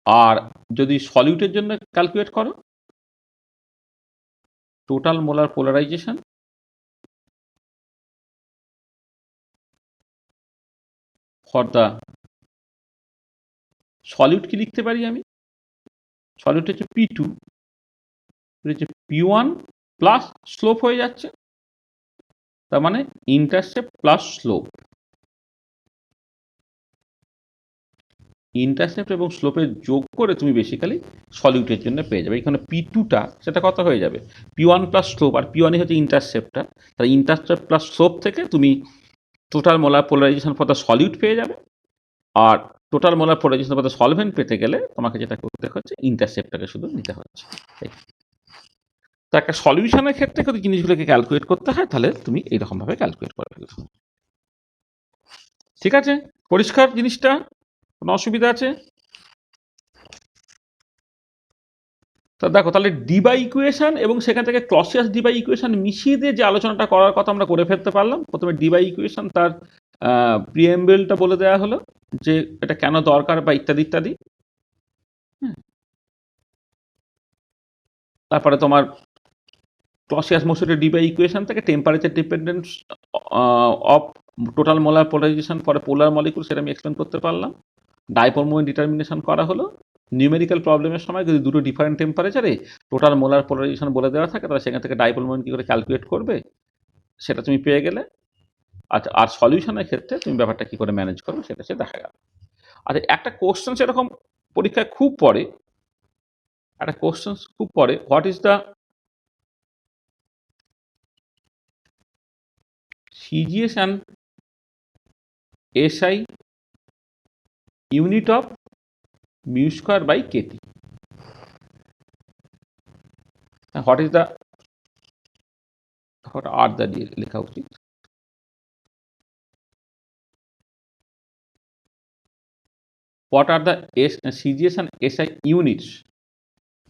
আর যদি সলিউটের জন্য ক্যালকুলেট করো, total molar polarization for the solute কি লিখতে পারি আমি, সলিউট হচ্ছে p2, হচ্ছে p1 প্লাস স্লোপ হয়ে যাচ্ছে, তার মানে ইন্টারসেপ্ট প্লাস স্লোপ। ইন্টারসেপ্ট এবং স্লোপের যোগ করে তুমি বেসিক্যালি সলিউটের জন্য পেয়ে যাবে। এখানে p2টা সেটা কত হয়ে যাবে, p1 প্লাস স্লোপ, আর p1 হচ্ছে ইন্টারসেপ্টটা, তাহলে ইন্টারসেপ্ট প্লাস স্লোপ থেকে তুমি total molar polarization for the solute পেয়ে যাবে। আর total molar polarization for the solvent পেতে গেলে তোমাকে যেটা করতে হচ্ছে ইন্টারসেপ্টটাকে শুধু নিতে হচ্ছে। তো একটা সলিউশনের ক্ষেত্রে যদি জিনিসগুলোকে ক্যালকুলেট করতে হয় তাহলে তুমি এইরকমভাবে ক্যালকুলেট করে ফেলছো। ঠিক আছে, পরিষ্কার জিনিসটা? কোনো অসুবিধা আছে? তা দেখো, তাহলে ডি বাই ইকুয়েশন এবং সেখান থেকে ক্লসিয়াস ডি বাই ইকুয়েশন মিশিয়ে দিয়ে যে আলোচনাটা করার কথা আমরা করে ফেলতে পারলাম। প্রথমে ডি বাই ইকুয়েশন তার প্রিএমবেলটা বলে দেওয়া হলো যে এটা কেন দরকার বা ইত্যাদি ইত্যাদি। তারপরে তোমার ক্লসিয়াস মোশনের ডি বাই ইকুয়েশন থেকে temperature dependence of total molar polarization for polar molecule সেটা আমি এক্সপ্লেন করতে পারলাম। ডাইপোল মোমেন্ট ডিটারমিনেশন করা হলো। নিউমেরিক্যাল প্রবলেমের সময় যদি দুটো ডিফারেন্ট টেম্পারেচারে টোটাল মোলার পোলারাইজেশন বলে দেওয়া থাকে তাহলে সেখান থেকে ডাইপোল মোমেন্ট কী করে ক্যালকুলেট করবে সেটা তুমি পেয়ে গেলে। আচ্ছা, আর সলিউশনের ক্ষেত্রে তুমি ব্যাপারটা কী করে ম্যানেজ করবে সেটা সে দেখা গেল। আচ্ছা, একটা কোশ্চেন সেরকম পরীক্ষায় খুব পড়ে, একটা কোশ্চেন খুব পড়ে, what is the CGS and SI unit of mu square by KT? What is the, what are the লেখা উচিত? What are the CGS and SI units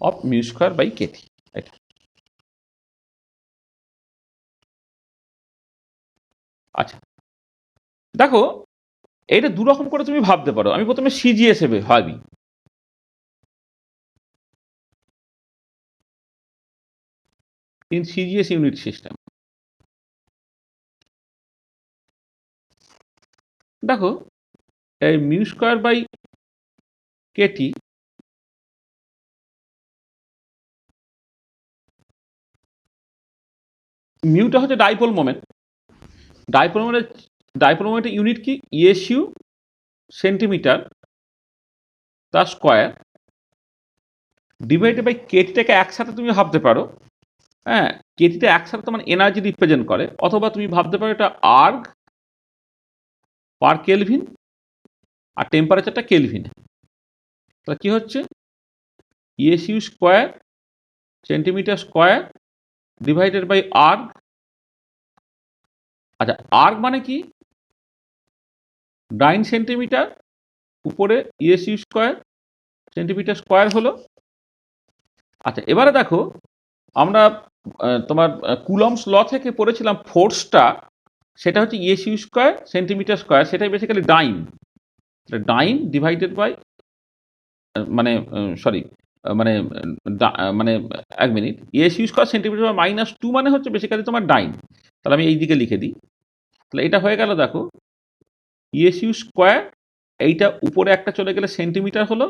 of mu square by KT? এটা। আচ্ছা, দেখো এটা দু রকম করে তুমি ভাবতে পারো। আমি প্রথমে CGS ভাবি। in CGS unit system. দেখো এই মিউ স্কয়ার বাই কেটি মিউটা হচ্ছে ডাইপোল মোমেন্ট। ডাইপোল মোমেন্টের ইউনিট কি? ইএসইউ সেন্টিমিটার তার স্কয়ার ডিভাইডেড বাই কেটিটাকে একসাথে তুমি ভাবতে পারো, হ্যাঁ, কেটিটা একসাথে তোমার এনার্জি রিপ্রেজেন্ট করে, অথবা তুমি ভাবতে পারো এটা আর্গ পার কেলভিন আর টেম্পারেচারটা কেলভিনে। তাহলে কি হচ্ছে? ESU square centimetre square divided by erg. আচ্ছা, আর্গ মানে কি? 9 সেন্টিমিটার উপরে ইএসইউ স্কয়ার সেন্টিমিটার স্কয়ার হলো। আচ্ছা, এবারে দেখো আমরা তোমার কুলম্বস ল থেকে পড়েছিলাম ফোর্সটা, সেটা হচ্ছে ইএসইউ স্কয়ার সেন্টিমিটার স্কয়ার, সেটাই basically dyne. Dyne divided by মানে সরি মানে মানে 1 minute, ESU square centimetre by -2 মানে হচ্ছে বেসিক্যালি তোমার ডাইন। তাহলে আমি এই দিকে লিখে দিই। তাহলে এটা হয়ে গেল, দেখো ইএসইউ স্কয়ার, এইটা উপরে একটা চলে গেলে সেন্টিমিটার হলো,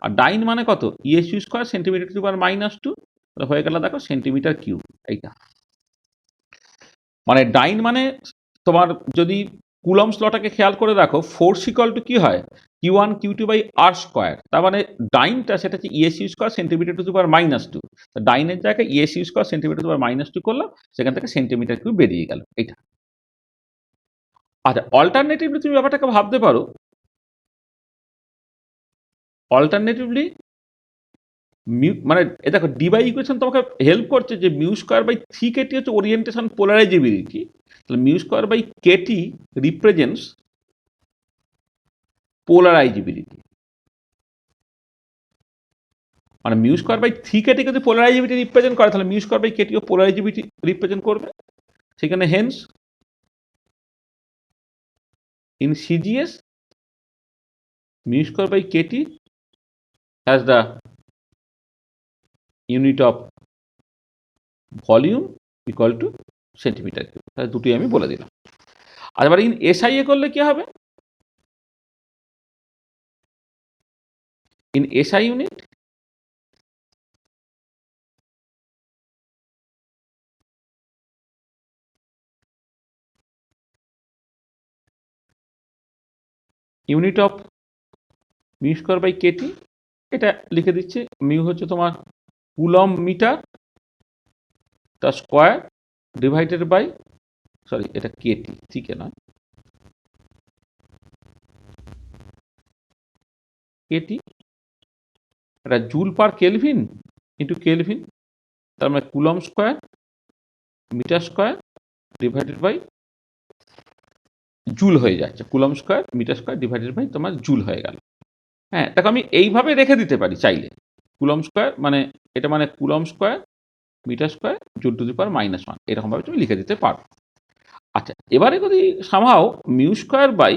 আর ডাইন মানে কত? ইএসইউ স্কয়ার সেন্টিমিটার টু পাওয়ার -2, তাহলে হয়ে গেল দেখো সেন্টিমিটার কিউব। এইটা মানে ডাইন মানে তোমার যদি কুলম্বস লটাকে খেয়াল করে রাখো, ফোর্স ইকুয়াল টু কি হয়? Q1 Q2 by R square. তার মানে ডাইনটা সেটা হচ্ছে ইএসইউ স্কয়ার সেন্টিমিটার টু পাওয়ার -2। ডাইনের জায়গায় ইএসইউ স্কয়ার সেন্টিমিটার টু পাওয়ার -2 করলাম, সেখান থেকে সেন্টিমিটার কিউব বেরিয়ে গেল। এটা আচ্ছা, অল্টারনেটিভলি তুমি ব্যাপারটাকে ভাবতে পারো, অল্টারনেটিভলি মানে এ দেখো ডি বাই ইকুয়েশন তোমাকে হেল্প করছে যে মিউ স্কয়ার বাই 3 কেটি হচ্ছে ওরিয়েন্টেশন পোলারাইজেবিলিটি। তাহলে mu square by KT represents polarizability. মানে মিউ স্কয়ার বাই 3 কেটি যদি পোলারাইজেবিলিটি রিপ্রেজেন্ট করে, তাহলে mu square by KTO polarizability represent করবে। সেখানে hence in CGS mu square by KT has the unit of volume equal to centimetre cube. তাহলে দুটোই আমি বলে দিলাম। আর এবার ইন এসআইএ করলে কি হবে? In SI unit unit of mu square by KT, এটা লিখে দিচ্ছে, মিউ হচ্ছে তোমার কুলম মিটার তার স্কয়ার ডিভাইডেড বাই, সরি এটা কেটি, ঠিক নয়, কেটি এটা joule per kelvin into kelvin, তার মানে coulomb square metre square divided by joule হয়ে যাচ্ছে, coulomb square metre square divided by তোমার জুল হয়ে গেল। হ্যাঁ, দেখো আমি এইভাবে রেখে দিতে পারি চাইলে, কুলম স্কয়ার মানে এটা মানে coulomb square metre square joule to the power -1, এরকম ভাবে তুমি লিখে দিতে পারো। আচ্ছা, এবারে যদি somehow mu square by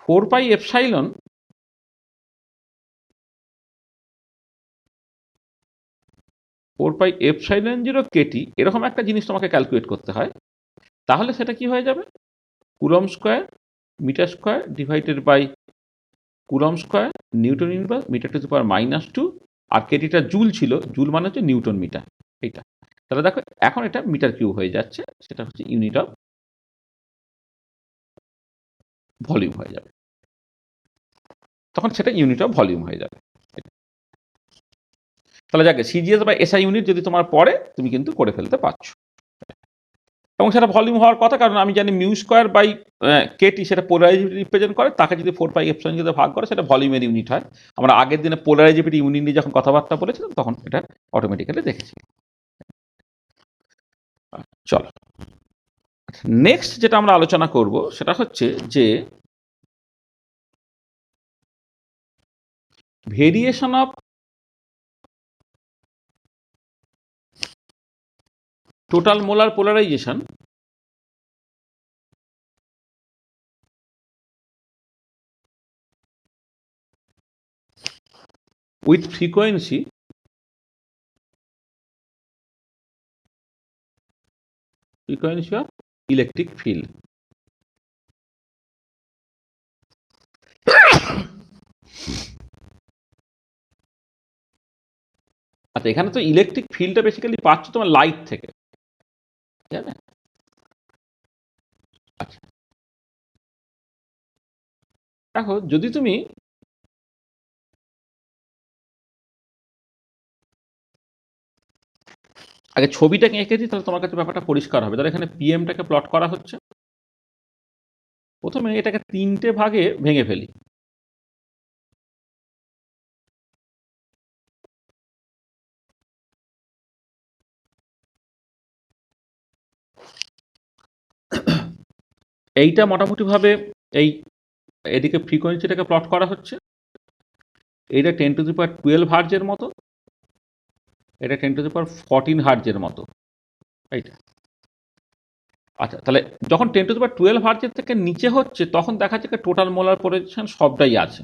4 pi epsilon 0 KT এরকম একটা জিনিস তোমাকে ক্যালকুলেট করতে হয়, তাহলে সেটা কি হয়ে যাবে? Coulomb square metre square divided by coulomb square newton inverse metre to the power -2, আর কেটিটা জুল ছিল, জুল মানে হচ্ছে নিউটন মিটার। এইটা তাহলে দেখো এখন এটা মিটার কিউব হয়ে যাচ্ছে, সেটা হচ্ছে ইউনিট অফ ভলিউম হয়ে যাবে, তখন সেটা ইউনিট অফ ভলিউম হয়ে যাবে। তাহলে যাকে সিজিএস বা এসআই ইউনিট যদি তোমার পড়ে, তুমি কিন্তু করে ফেলতে পারছো, এবং সেটা ভলিউম হওয়ার কথা, কারণ আমি জানি মিউ স্কয়ার বাই কেটি সেটা পোলারাইজেবিলিটি রিপ্রেজেন্ট করে, তাকে যদি 4 পাই এপসাইলন যদি ভাগ করে সেটা ভলিউমের ইউনিট হয়। আমরা আগের দিনে পোলারাইজেবিলিটি ইউনিট নিয়ে যখন কথাবার্তা বলেছিলাম তখন এটা অটোমেটিক্যালি দেখেছি। চলো, নেক্সট যেটা আমরা আলোচনা করব সেটা হচ্ছে যে variation of total molar polarisation with frequency frequency of electric field. আচ্ছা, এখানে তো ইলেকট্রিক ফিল্ডটা বেসিক্যালি পাচ্ছ তোমার লাইট থেকে, ঠিক আছে? আচ্ছা, দেখো যদি তুমি আগে ছবিটাকে এঁকে দিই তাহলে তোমার কাছে ব্যাপারটা পরিষ্কার হবে। ধরো এখানে পিএমটাকে প্লট করা হচ্ছে। প্রথমে এটাকে 3টে ভাগে ভেঙে ফেলি। এইটা মোটামুটিভাবে এই এদিকে ফ্রিকোয়েন্সিটাকে প্লট করা হচ্ছে। এইটা 10⁻12 হার্জের মতো, এটা 10⁻14 হার্জের মতো, এইটা। আচ্ছা, তাহলে যখন 10⁻12 হার্জের থেকে নিচে হচ্ছে তখন দেখা যাচ্ছে টোটাল মোলার পোলারাইজেশন সবটাই আছে।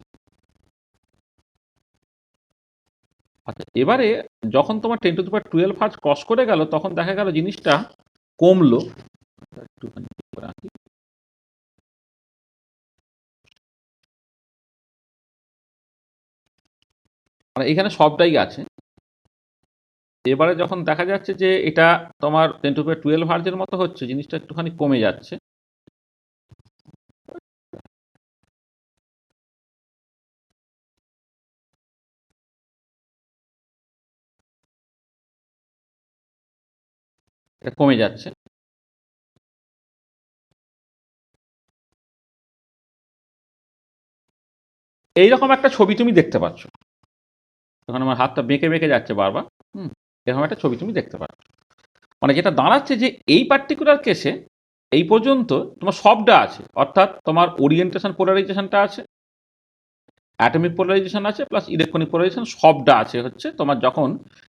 আচ্ছা, এবারে যখন তোমার 10⁻12 হার্জ ক্রস করে গেল তখন দেখা গেল জিনিসটা কমলো। একটুখানি করে আঁকি। মানে এখানে সবটাই আছে। এবারে যখন দেখা যাচ্ছে যে এটা তোমার 10⁻12 হার্জের মতো হচ্ছে, জিনিসটা একটুখানি কমে যাচ্ছে। এটা কমে যাচ্ছে। এইরকম একটা ছবি তুমি দেখতে পাচ্ছ। তখন আমার হাতটা বেঁকে বেঁকে যাচ্ছে বারবার। এরকম একটা ছবি তুমি দেখতে পাচ্ছ। মানে যেটা দাঁড়াচ্ছে যে এই পার্টিকুলার কেসে এই পর্যন্ত তোমার সবটা আছে, অর্থাৎ তোমার ওরিয়েন্টেশন পোলারাইজেশনটা আছে, অ্যাটমিক পোলারাইজেশন আছে, প্লাস ইলেকট্রনিক পোলারাইজেশন সবটা আছে হচ্ছে তোমার যখন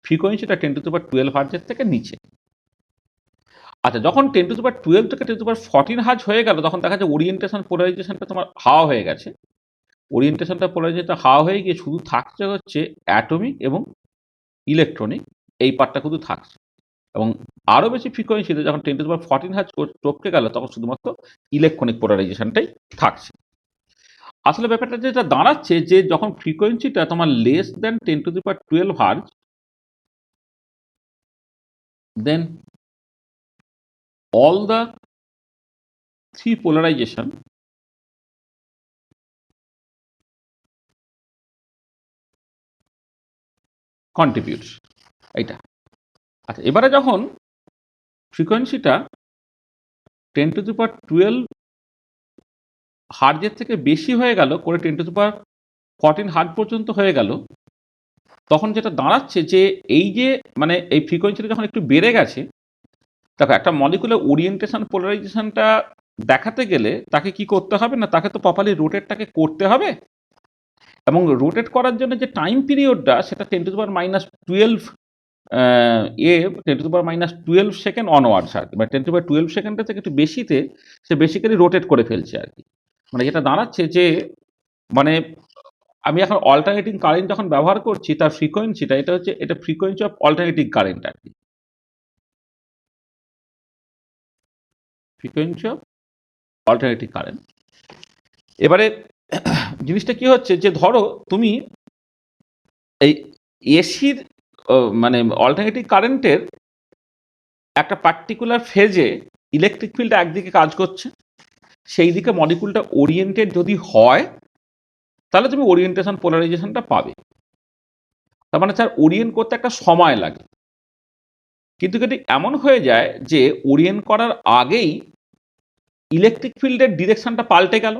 ফ্রিকোয়েন্সিটা 10⁻12 হার্জের থেকে নিচে। আচ্ছা, যখন 10⁻12 থেকে 10⁻14 হার্জ হয়ে গেল তখন দেখা যায় ওরিয়েন্টেশন পোলারাইজেশনটা তোমার হাওয়া হয়ে গেছে। ওরিয়েন্টেশনটা পোলারাইজেশনটা হাওয়া হয়ে গিয়ে শুধু থাকছে হচ্ছে অ্যাটমিক এবং ইলেকট্রনিক, এই পার্টটা শুধু থাকছে। এবং আরও বেশি ফ্রিকোয়েন্সিতে যখন 10⁻14 হার্জ টপকে গেল তখন শুধুমাত্র ইলেকট্রনিক পোলারাইজেশনটাই থাকছে। আসলে ব্যাপারটা যেটা দাঁড়াচ্ছে যে যখন ফ্রিকোয়েন্সিটা তোমার less than 10⁻12 hertz, then all the three polarization contributes, এইটা। আচ্ছা, এবারে যখন ফ্রিকোয়েন্সিটা 10⁻12 হার্জের থেকে বেশি হয়ে গেল করে 10⁻14 হার্জ পর্যন্ত হয়ে গেল, তখন যেটা দাঁড়াচ্ছে যে এই যে মানে এই ফ্রিকোয়েন্সিটা যখন একটু বেড়ে গেছে, দেখো একটা মলিকুলার ওরিয়েন্টেশন পোলারাইজেশনটা দেখাতে গেলে তাকে কি করতে হবে না, তাকে তো প্রপারলি রোটেটটাকে করতে হবে, এবং রোটেট করার জন্য যে টাইম পিরিয়ডটা সেটা 10⁻12 10⁻12 সেকেন্ড অনওয়ার্ডস আর কি, মানে 10⁻12 সেকেন্ডের থেকে একটু বেশিতে সে বেসিক্যালি রোটেট করে ফেলছে আর কি। মানে যেটা দাঁড়াচ্ছে যে মানে আমি এখন অল্টারনেটিং কারেন্ট যখন ব্যবহার করছি তার ফ্রিকোয়েন্সিটা এটা হচ্ছে, এটা ফ্রিকোয়েন্সি অফ অল্টারনেটিং কারেন্ট আর কি, ফ্রিকোয়েন্সি অফ অল্টারনেটিং কারেন্ট। এবারে জিনিসটা কি হচ্ছে যে ধরো তুমি এই এসির মানে অল্টারনেটিং কারেন্টের একটা পার্টিকুলার ফেজে ইলেকট্রিক ফিল্ড একদিকে কাজ করছে, সেই দিকে মলিকুলটা ওরিয়েন্টেড যদি হয় তাহলে তুমি ওরিয়েন্টেশন পোলারাইজেশনটা পাবে। তার মানে স্যার ওরিয়েন্ট করতে একটা সময় লাগে, কিন্তু যদি এমন হয়ে যায় যে ওরিয়েন্ট করার আগেই ইলেকট্রিক ফিল্ডের ডিরেকশনটা পাল্টে গেল,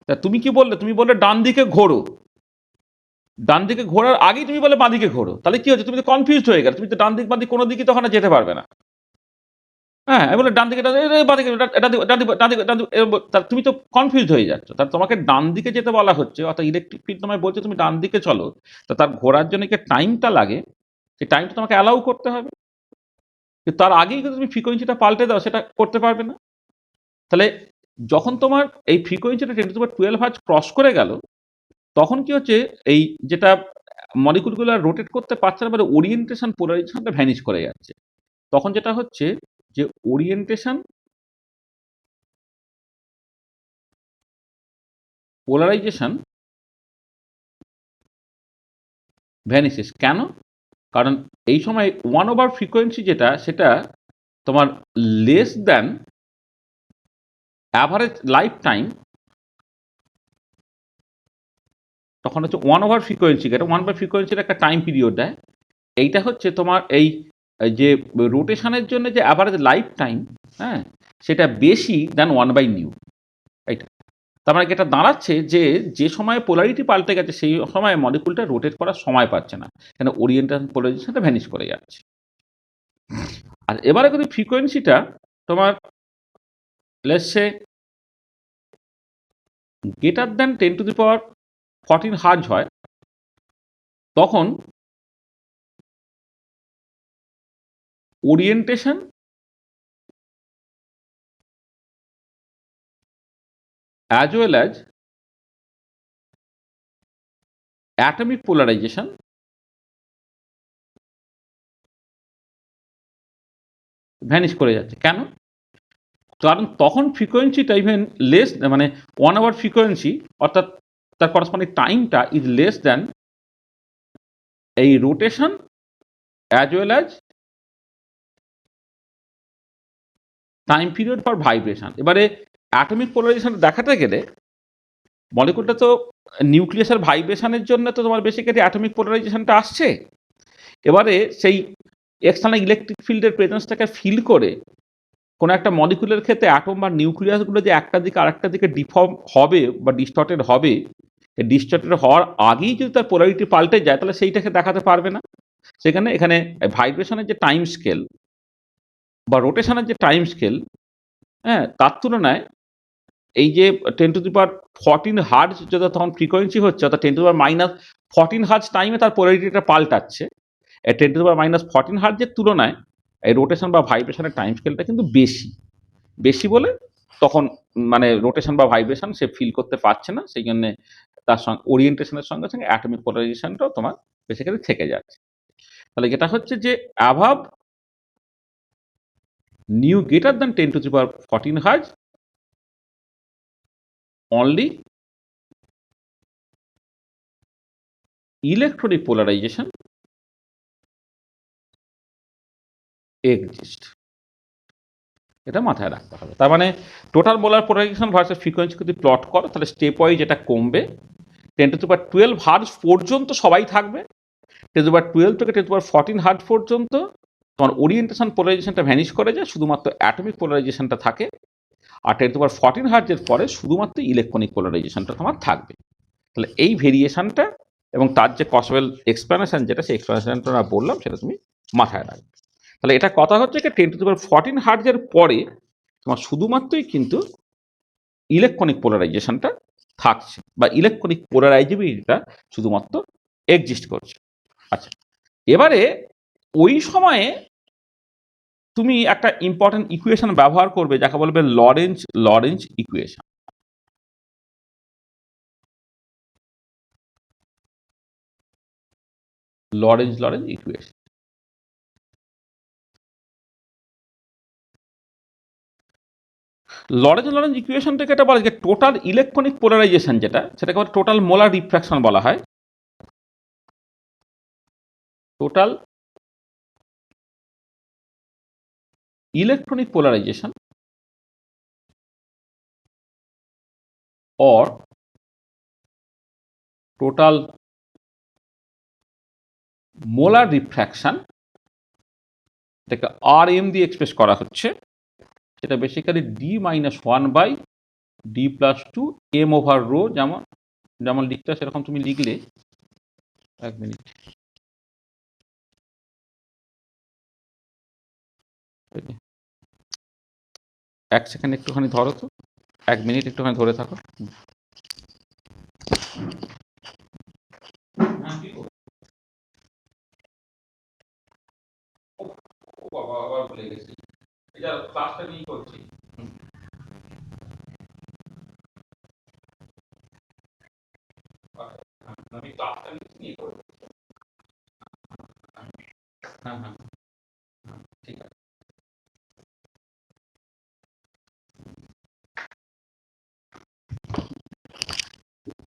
তা তুমি কি বললে, তুমি বললে ডান দিকে ঘোরো, ডান দিকে ঘোরার আগেই তুমি বলে বাঁ দিকে ঘোরো, তাহলে কি হচ্ছে, তুমি তো কনফিউজড হয়ে গেলে, তুমি তো ডান দিক বাঁ দিক কোনো দিকে তখন যেতে পারবে না। হ্যাঁ, আমি বলে ডান দিকে বাঁ দিকে তুমি তো কনফিউজ হয়ে যাচ্ছ। তার তোমাকে ডান দিকে যেতে বলা হচ্ছে, অর্থাৎ ইলেকট্রিক ফিল্ড তোমায় বলছে তুমি ডান দিকে চলো, তো তার ঘোরার জন্য যে টাইমটা লাগে সেই টাইমটা তোমাকে অ্যালাউ করতে হবে, কিন্তু তার আগেই যদি তুমি ফ্রিকোয়েন্সিটা পাল্টে দাও সেটা করতে পারবে না। তাহলে যখন তোমার এই ফ্রিকোয়েন্সিটা 10⁻12 হার্জ ক্রস করে গেল তখন কি হচ্ছে, এই যেটা মলিকুলগুলো রোটেট করতে পারছে না, মানে ওরিয়েন্টেশন পোলারাইজেশনটা ভ্যানিশ করে যাচ্ছে। তখন যেটা হচ্ছে যে ওরিয়েন্টেশন পোলারাইজেশন ভ্যানিসেস। কেন? কারণ এই সময় 1/, ফ্রিকোয়েন্সি যেটা সেটা তোমার less than average life time, তখন হচ্ছে 1/, ফ্রিকোয়েন্সি, এটা 1/, ফ্রিকোয়েন্সির একটা টাইম পিরিয়ড দেয়। এইটা হচ্ছে তোমার এই যে রোটেশনের জন্য যে অ্যাভারেজ লাইফ টাইম, হ্যাঁ, সেটা বেশি দ্যান 1/nu। এইটা তার মানে এটা দাঁড়াচ্ছে যে যে সময়ে পোলারিটি পাল্টে গেছে সেই সময় মলিকুলটা রোটেট করার সময় পাচ্ছে না, কেন ওরিয়েন্টেশন পোলারাইজেশনটা ভ্যানিশ করে যাচ্ছে। আর এবারে যদি ফ্রিকোয়েন্সিটা তোমার let's say greater than 10^14 hertz হয়, তখন orientation as well as atomic polarisation vanish করে যাচ্ছে। কেন? কারণ তখন ফ্রিকোয়েন্সিটা ইভেন লেস, মানে 1/, ফ্রিকোয়েন্সি, অর্থাৎ তার করসপন্ডিং টাইমটা ইজ লেস দ্যান এই rotation as well as time period for vibration. এবারে অ্যাটমিক পোলারাইজেশন দেখাতে গেলে মলিকুলটা তো নিউক্লিয়াসের ভাইব্রেশনের জন্য তো তোমার বেসিক্যালি অ্যাটমিক পোলারাইজেশনটা আসছে। এবারে সেই এক্সটার্নাল ইলেকট্রিক ফিল্ডের প্রেজেন্সটাকে ফিল করে কোনো একটা মলিকুলের ক্ষেত্রে অ্যাটম বা নিউক্লিয়াসগুলো যে একটা দিকে আরেকটা দিকে ডিফর্ম হবে বা ডিস্টর্টেড হবে, ডিস্টর্টেড হওয়ার আগেই যদি তার পোলারিটি পাল্টে যায় তাহলে সেইটাকে দেখাতে পারবে না। সেখানে এখানে ভাইব্রেশনের যে টাইম স্কেল বা রোটেশনের যে টাইম স্কেল, হ্যাঁ, তার তুলনায় এই যে 10^14 হার্জ যেটা তখন ফ্রিকোয়েন্সি হচ্ছে, অর্থাৎ 10^-14 হার্জ টাইমে তার পোলারিটিটা পাল্টাচ্ছে। 10^-14 হার্জের তুলনায় এই রোটেশন বা ভাইব্রেশনের টাইম স্কেলটা কিন্তু বেশি। বেশি বলে তখন মানে রোটেশন বা ভাইব্রেশন সে ফিল করতে পারছে না। সেই জন্যে তার সঙ্গে ওরিয়েন্টেশনের সঙ্গে, সঙ্গে অ্যাটমিক পোলারাইজেশনটাও তোমার বেসিক্যালি থেকে যাচ্ছে। তাহলে যেটা হচ্ছে যে above nu greater than 10^14 hertz only electronic polarization exist. এটা মাথায় রাখতে হবে। তার মানে total molar polarization versus frequency যদি প্লট করো তাহলে স্টেপ ওয়াইজ এটা কমবে। 10^12 হার্জ পর্যন্ত সবাই থাকবে। 10^12 থেকে 10^14 হার্জ পর্যন্ত তোমার ওরিয়েন্টেশন পোলারাইজেশনটা ভ্যানিশ করে যায়, শুধুমাত্র অ্যাটমিক পোলারাইজেশনটা থাকে। আর 10^14 হার্জের পরে শুধুমাত্র ইলেকট্রনিক পোলারাইজেশনটা তোমার থাকবে। তাহলে এই ভেরিয়েশনটা এবং তার যে পসিবল এক্সপ্লানেশন যেটা, সেই এক্সপ্লানেশনটা আমরা বললাম সেটা তুমি মাথায় রাখবে। তাহলে এটা কথা হচ্ছে কি 10^14 হার্জের পরে তোমার শুধুমাত্রই কিন্তু ইলেকট্রনিক পোলারাইজেশনটা থাকছে বা ইলেকট্রনিক পোলারাইজেবিলিটিটা শুধুমাত্র এক্সিস্ট করছে। আচ্ছা, এবারে ওই সময়ে তুমি একটা ইম্পর্টেন্ট ইকুয়েশন ব্যবহার করবে যাকে বলবে Lorentz equation. Lorentz equation. Lorentz ইকুয়েশনটাকে এটা বলা যায় টোটাল ইলেকট্রনিক পোলারাইজেশন, যেটা সেটাকে টোটাল মোলার রিফ্র্যাকশন বলা হয়। Total electronic polarisation or total molar refraction, এটাকে আর এম দিয়ে এক্সপ্রেস করা হচ্ছে। সেটা বেসিক্যালি d-1/d+2 m/ρ, যেমন যেমন লিখতে হয় সেরকম তুমি লিখলে। এক মিনিট, এক সেকেন্ড একটুখানি ধরো তো, 1 মিনিট একটুখানি ধরে থাকো। আবার ভুলে গেছি, এটা ক্লাসটা নিয়ে করছি। আমি ক্লাসটা নিয়ে করবো। হ্যাঁ, ঠিক আছে।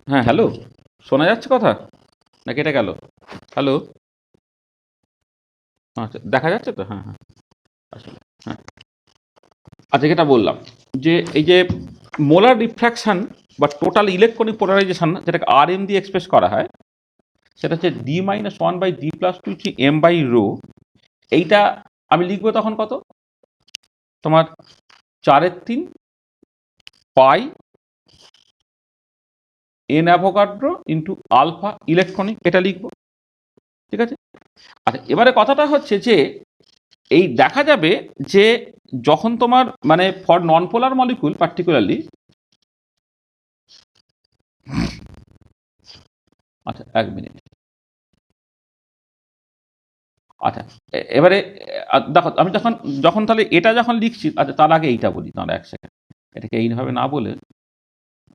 হ্যাঁ, হ্যালো, শোনা যাচ্ছে কথা না কেটে গেল? হ্যালো, আচ্ছা দেখা যাচ্ছে তো? হ্যাঁ, হ্যাঁ, আসলে হ্যাঁ। আচ্ছা, যেটা বললাম যে এই যে মোলার রিফ্র্যাকশন বা টোটাল ইলেকট্রনিক পোলারাইজেশন যেটাকে আর দিয়ে এক্সপ্রেস করা হয়, সেটা হচ্ছে d-1/d+2 m/ρ। এইটা আমি লিখবো তখন কত? তোমার 4/3 pi N Avogadro into alpha electronic, এটা লিখবো। ঠিক আছে? আচ্ছা, এবারে কথাটা হচ্ছে যে এই দেখা যাবে যে যখন তোমার মানে for non polar molecule particularly, আচ্ছা 1 মিনিট। আচ্ছা, এবারে দেখো আমি যখন যখন তাহলে এটা যখন লিখছি, আচ্ছা তার আগে এইটা বলি, তাহলে 1 সেকেন্ড, এটাকে এইভাবে না বলে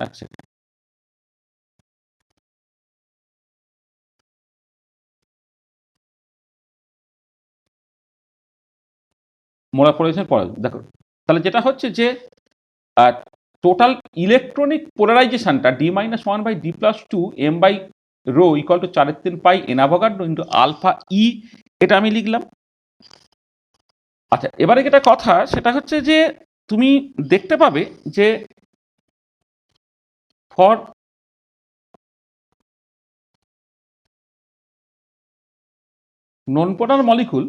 1 সেকেন্ড মোলা পড়েছেন পরে দেখো। তাহলে যেটা হচ্ছে যে টোটাল ইলেকট্রনিক পোলারাইজেশনটা d-1/d+2 m/ρ equal to 4/3 pi N Avogadro into alpha e, এটা আমি লিখলাম। আচ্ছা, এবারে যেটা কথা সেটা হচ্ছে যে তুমি দেখতে পাবে যে ফর নন পোলার মলিকুল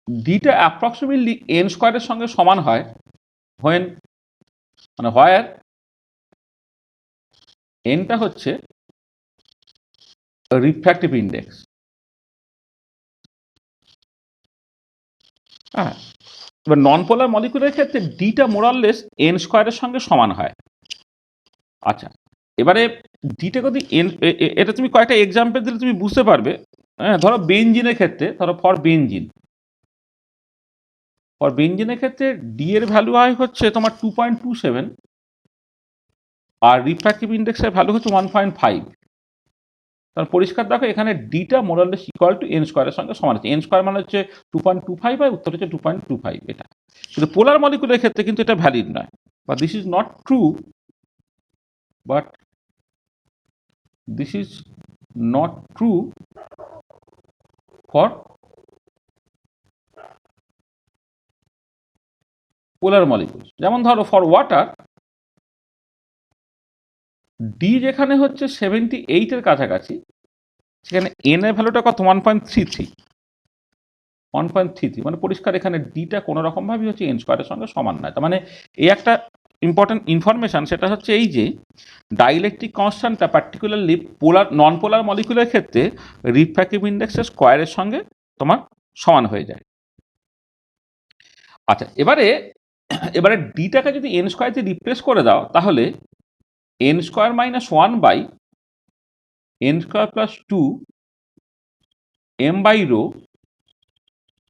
ডিটা অ্যাপ্রক্সিমেটলি এন স্কোয়ারের সঙ্গে সমান হয়, হোয়েন মানে হোয়ার এনটা হচ্ছে রিফ্র্যাক্টিভ ইন্ডেক্স। হ্যাঁ, এবার নন পোলার মলিকুলের ক্ষেত্রে ডিটা মোরাললেস এন স্কোয়ারের সঙ্গে সমান হয়। আচ্ছা, এবারে ডিটা যদি এন, এটা তুমি কয়েকটা এক্সাম্পল দিলে তুমি বুঝতে পারবে। হ্যাঁ, ধরো বেনজিনের ক্ষেত্রে, ধরো ফর বেনজিনের ক্ষেত্রে ডি এর ভ্যালু হয় হচ্ছে তোমার 2.27, আর রিফ্র্যাক্টিভ ইন্ডেক্সের ভ্যালু হচ্ছে 1.5। কারণ পরিষ্কার দেখো এখানে ডিটা মোরাললেস ইকুয়াল টু এন স্কোয়ারের সঙ্গে সমান আছে। এন স্কোয়ার মানে হচ্ছে 2.25, আর উত্তর হচ্ছে 2.25। এটা কিন্তু পোলার মলিকুলের ক্ষেত্রে কিন্তু এটা ভ্যালিড নয়, বা this is not true, but this is not true for polar molecule. যেমন ধরো ফর ওয়াটার, ডি যেখানে হচ্ছে 78-এর কাছাকাছি, সেখানে এন এর ভ্যালুটা কত? 1.33, মানে পরিষ্কার এখানে ডিটা কোনো রকমভাবেই হচ্ছে এন স্কোয়ারের সঙ্গে সমান নয়। তার মানে এই একটা ইম্পর্টেন্ট ইনফরমেশন, সেটা হচ্ছে এই যে ডাইইলেকট্রিক কনস্ট্যান্টটা পার্টিকুলারলি পোলার নন পোলার মলিকুলের ক্ষেত্রে রিফ্র্যাক্টিভ ইন্ডেক্সের স্কোয়ারের সঙ্গে তোমার সমান হয়ে যায়। আচ্ছা, এবারে ডিটাকে যদি এন স্কোয়ার দিয়ে রিপ্লেস করে দাও, তাহলে N square minus 1/n² + 2 m/ρ,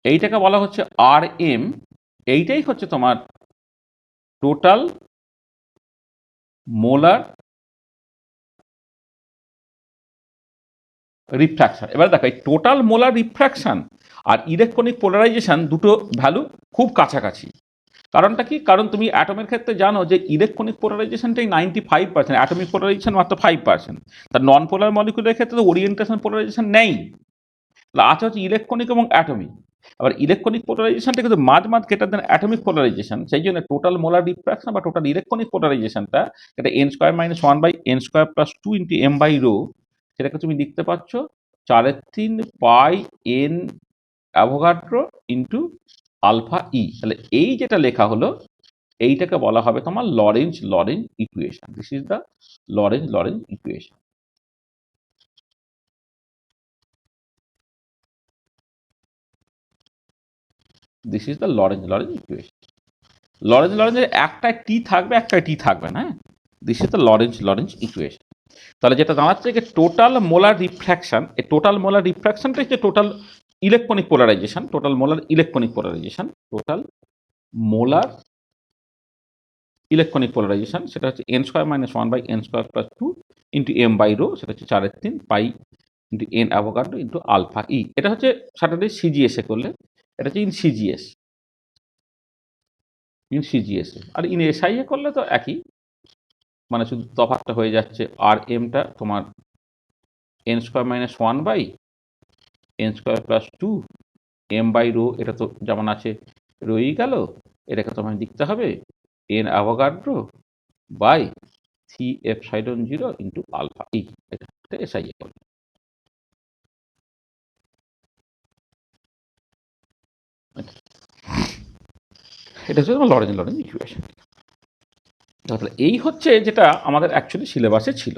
এইটাকে বলা হচ্ছে আর এম। এইটাই হচ্ছে তোমার টোটাল মোলার রিফ্র্যাকশন। এবার দেখো এই টোটাল মোলার রিফ্র্যাকশন আর ইলেকট্রনিক পোলারাইজেশন দুটো ভ্যালু খুব কাছাকাছি। কারণটা কি? কারণ তুমি অ্যাটমের ক্ষেত্রে জানো যে ইলেকট্রনিক পোলারাইজেশনটাই 95%, অ্যাটমিক পোলারাইজেশন মাত্র 5%। তার নন পোলার মলিকুলের ক্ষেত্রে তো ওরিয়েন্টেশন পোলারাইজেশন নেই, আছে হচ্ছে ইলেকট্রনিক এবং অ্যাটমিক। আবার ইলেকট্রনিক পোলারাইজেশনটা কিন্তু মাঝ গ্রেটার দেন অ্যাটমিক পোলারাইজেশন, সেই জন্য টোটাল মোলার রিফ্র্যাকশন বা টোটাল ইলেকট্রনিক পোলারাইজেশনটা, এটা n²-1/n²+2 × m/ρ, সেটাকে তুমি লিখতে পারছ 4/3 pi N Avogadro into alpha e. তাহলে এই যেটা লেখা হলো, এইটাকে বলা হবে তোমার Lorentz equation. This is the Lorentz equation. This is the Lorentz equation. লরেঞ্জের একটাই টি থাকবে, একটাই টি থাকবে না। This is the Lorentz equation. তাহলে যেটা দাঁড়াচ্ছে যে টোটাল মোলার রিফ্র্যাকশন, এই টোটাল মোলার রিফ্র্যাকশনটা হচ্ছে total electronic polarisation, total molar electronic polarisation, total molar electronic polarisation, সেটা হচ্ছে n²-1/n² + 2 × m/ρ, সেটা হচ্ছে 4/3 pi into N Avogadro into alpha e. এটা হচ্ছে স্যাটারডে সিজিএস এ করলে, এটা হচ্ছে ইন সিজিএস, আর ইন এসআই এ করলে তো একই। মানে শুধু তফাৎটা হয়ে যাচ্ছে আর এমটা তোমার N square minus one by N square plus two M by rho, এটা তো যেমন আছে রয়েই গেল, এটাকে তোমায় লিখতে হবে N Avogadro by C epsilon zero into alpha, এটা এসআই বলে। এটা হচ্ছে তোমার লরেন্জ লরেন্জ ইকুয়েশন। তাহলে এই হচ্ছে যেটা আমাদের অ্যাকচুয়ালি সিলেবাসে ছিল।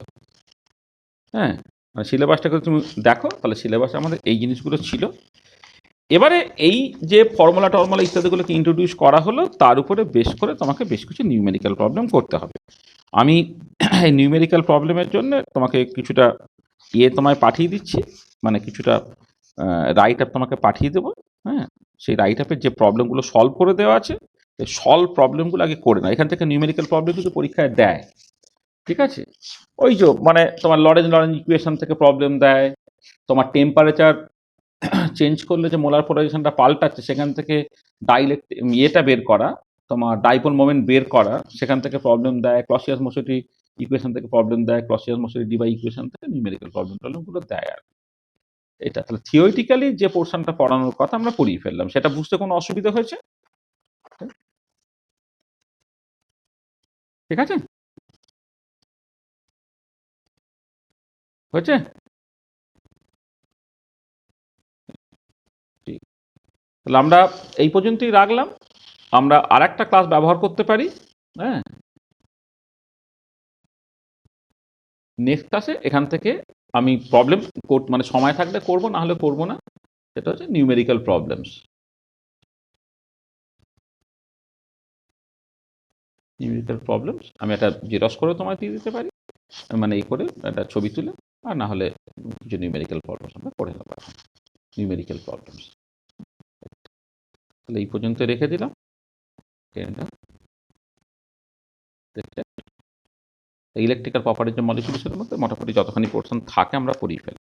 হ্যাঁ, মানে সিলেবাসটাকে তুমি দেখো, তাহলে সিলেবাসে আমাদের এই জিনিসগুলো ছিল। এবারে এই যে ফর্মুলা টর্মুলা ইত্যাদিগুলোকে ইন্ট্রোডিউস করা হলো, তার উপরে বেশ করে তোমাকে বেশ কিছু নিউমেরিক্যাল প্রবলেম করতে হবে। আমি এই নিউমেরিক্যাল প্রবলেমের জন্য তোমাকে কিছুটা তোমায় পাঠিয়ে দিচ্ছি, মানে কিছুটা রাইট আপ তোমাকে পাঠিয়ে দেবো। হ্যাঁ, সেই রাইট আপের যে প্রবলেমগুলো সলভ করে দেওয়া আছে, সেই সলভ প্রবলেমগুলো আগে করে নাও। এখান থেকে নিউমেরিক্যাল প্রবলেম কিন্তু পরীক্ষায় দেয়, ঠিক আছে? ওই যে মানে তোমার লরেন্জ লরেন্জ ইকুয়েশন থেকে প্রবলেম দেয়, তোমার টেম্পারেচার চেঞ্জ করলে যে মোলার পোলারাইজেশনটা পাল্টাচ্ছে, সেখান থেকে ইয়েটা বের করা, তোমার ডাইপোল মোমেন্ট বের করা, সেখান থেকে প্রবলেম দেয়। ক্লসিয়াস মশারি ইকুয়েশন থেকে প্রবলেম দেয়, ক্লসিয়াস মশারি ডিবাই ইকুয়েশন থেকে নিউমেরিক্যাল প্রবলেমগুলো দেয়। আর এটা তাহলে থিওরিটিক্যালি যে পোর্শনটা পড়ানোর কথা আমরা পড়িয়ে ফেললাম, সেটা বুঝতে কোনো অসুবিধা হয়েছে? ঠিক আছে, হয়েছে? ঠিক, তাহলে আমরা এই পর্যন্তই রাখলাম। আমরা আর একটা ক্লাস ব্যবহার করতে পারি। হ্যাঁ, নেক্সট ক্লাসে এখান থেকে আমি প্রবলেম মানে সময় থাকলে করব, না হলে করব না। সেটা হচ্ছে নিউমেরিক্যাল প্রবলেমস। নিউমেরিক্যাল প্রবলেমস আমি একটা জেরক্স করে তোমায় দিয়ে দিতে পারি, মানে এই করে একটা ছবি তুলে, আর না হলে কিছু নিউমেরিক্যাল প্রবলেমস আমরা করে নেবো এখন। নিউমেরিক্যাল প্রবলেমস তাহলে এই পর্যন্ত রেখে দিলাম। ইলেকট্রিক্যাল প্রপার্টিজ মলিকিউলসের মধ্যে মোটামুটি যতখানি পোর্শন থাকে আমরা পড়িয়ে ফেলি।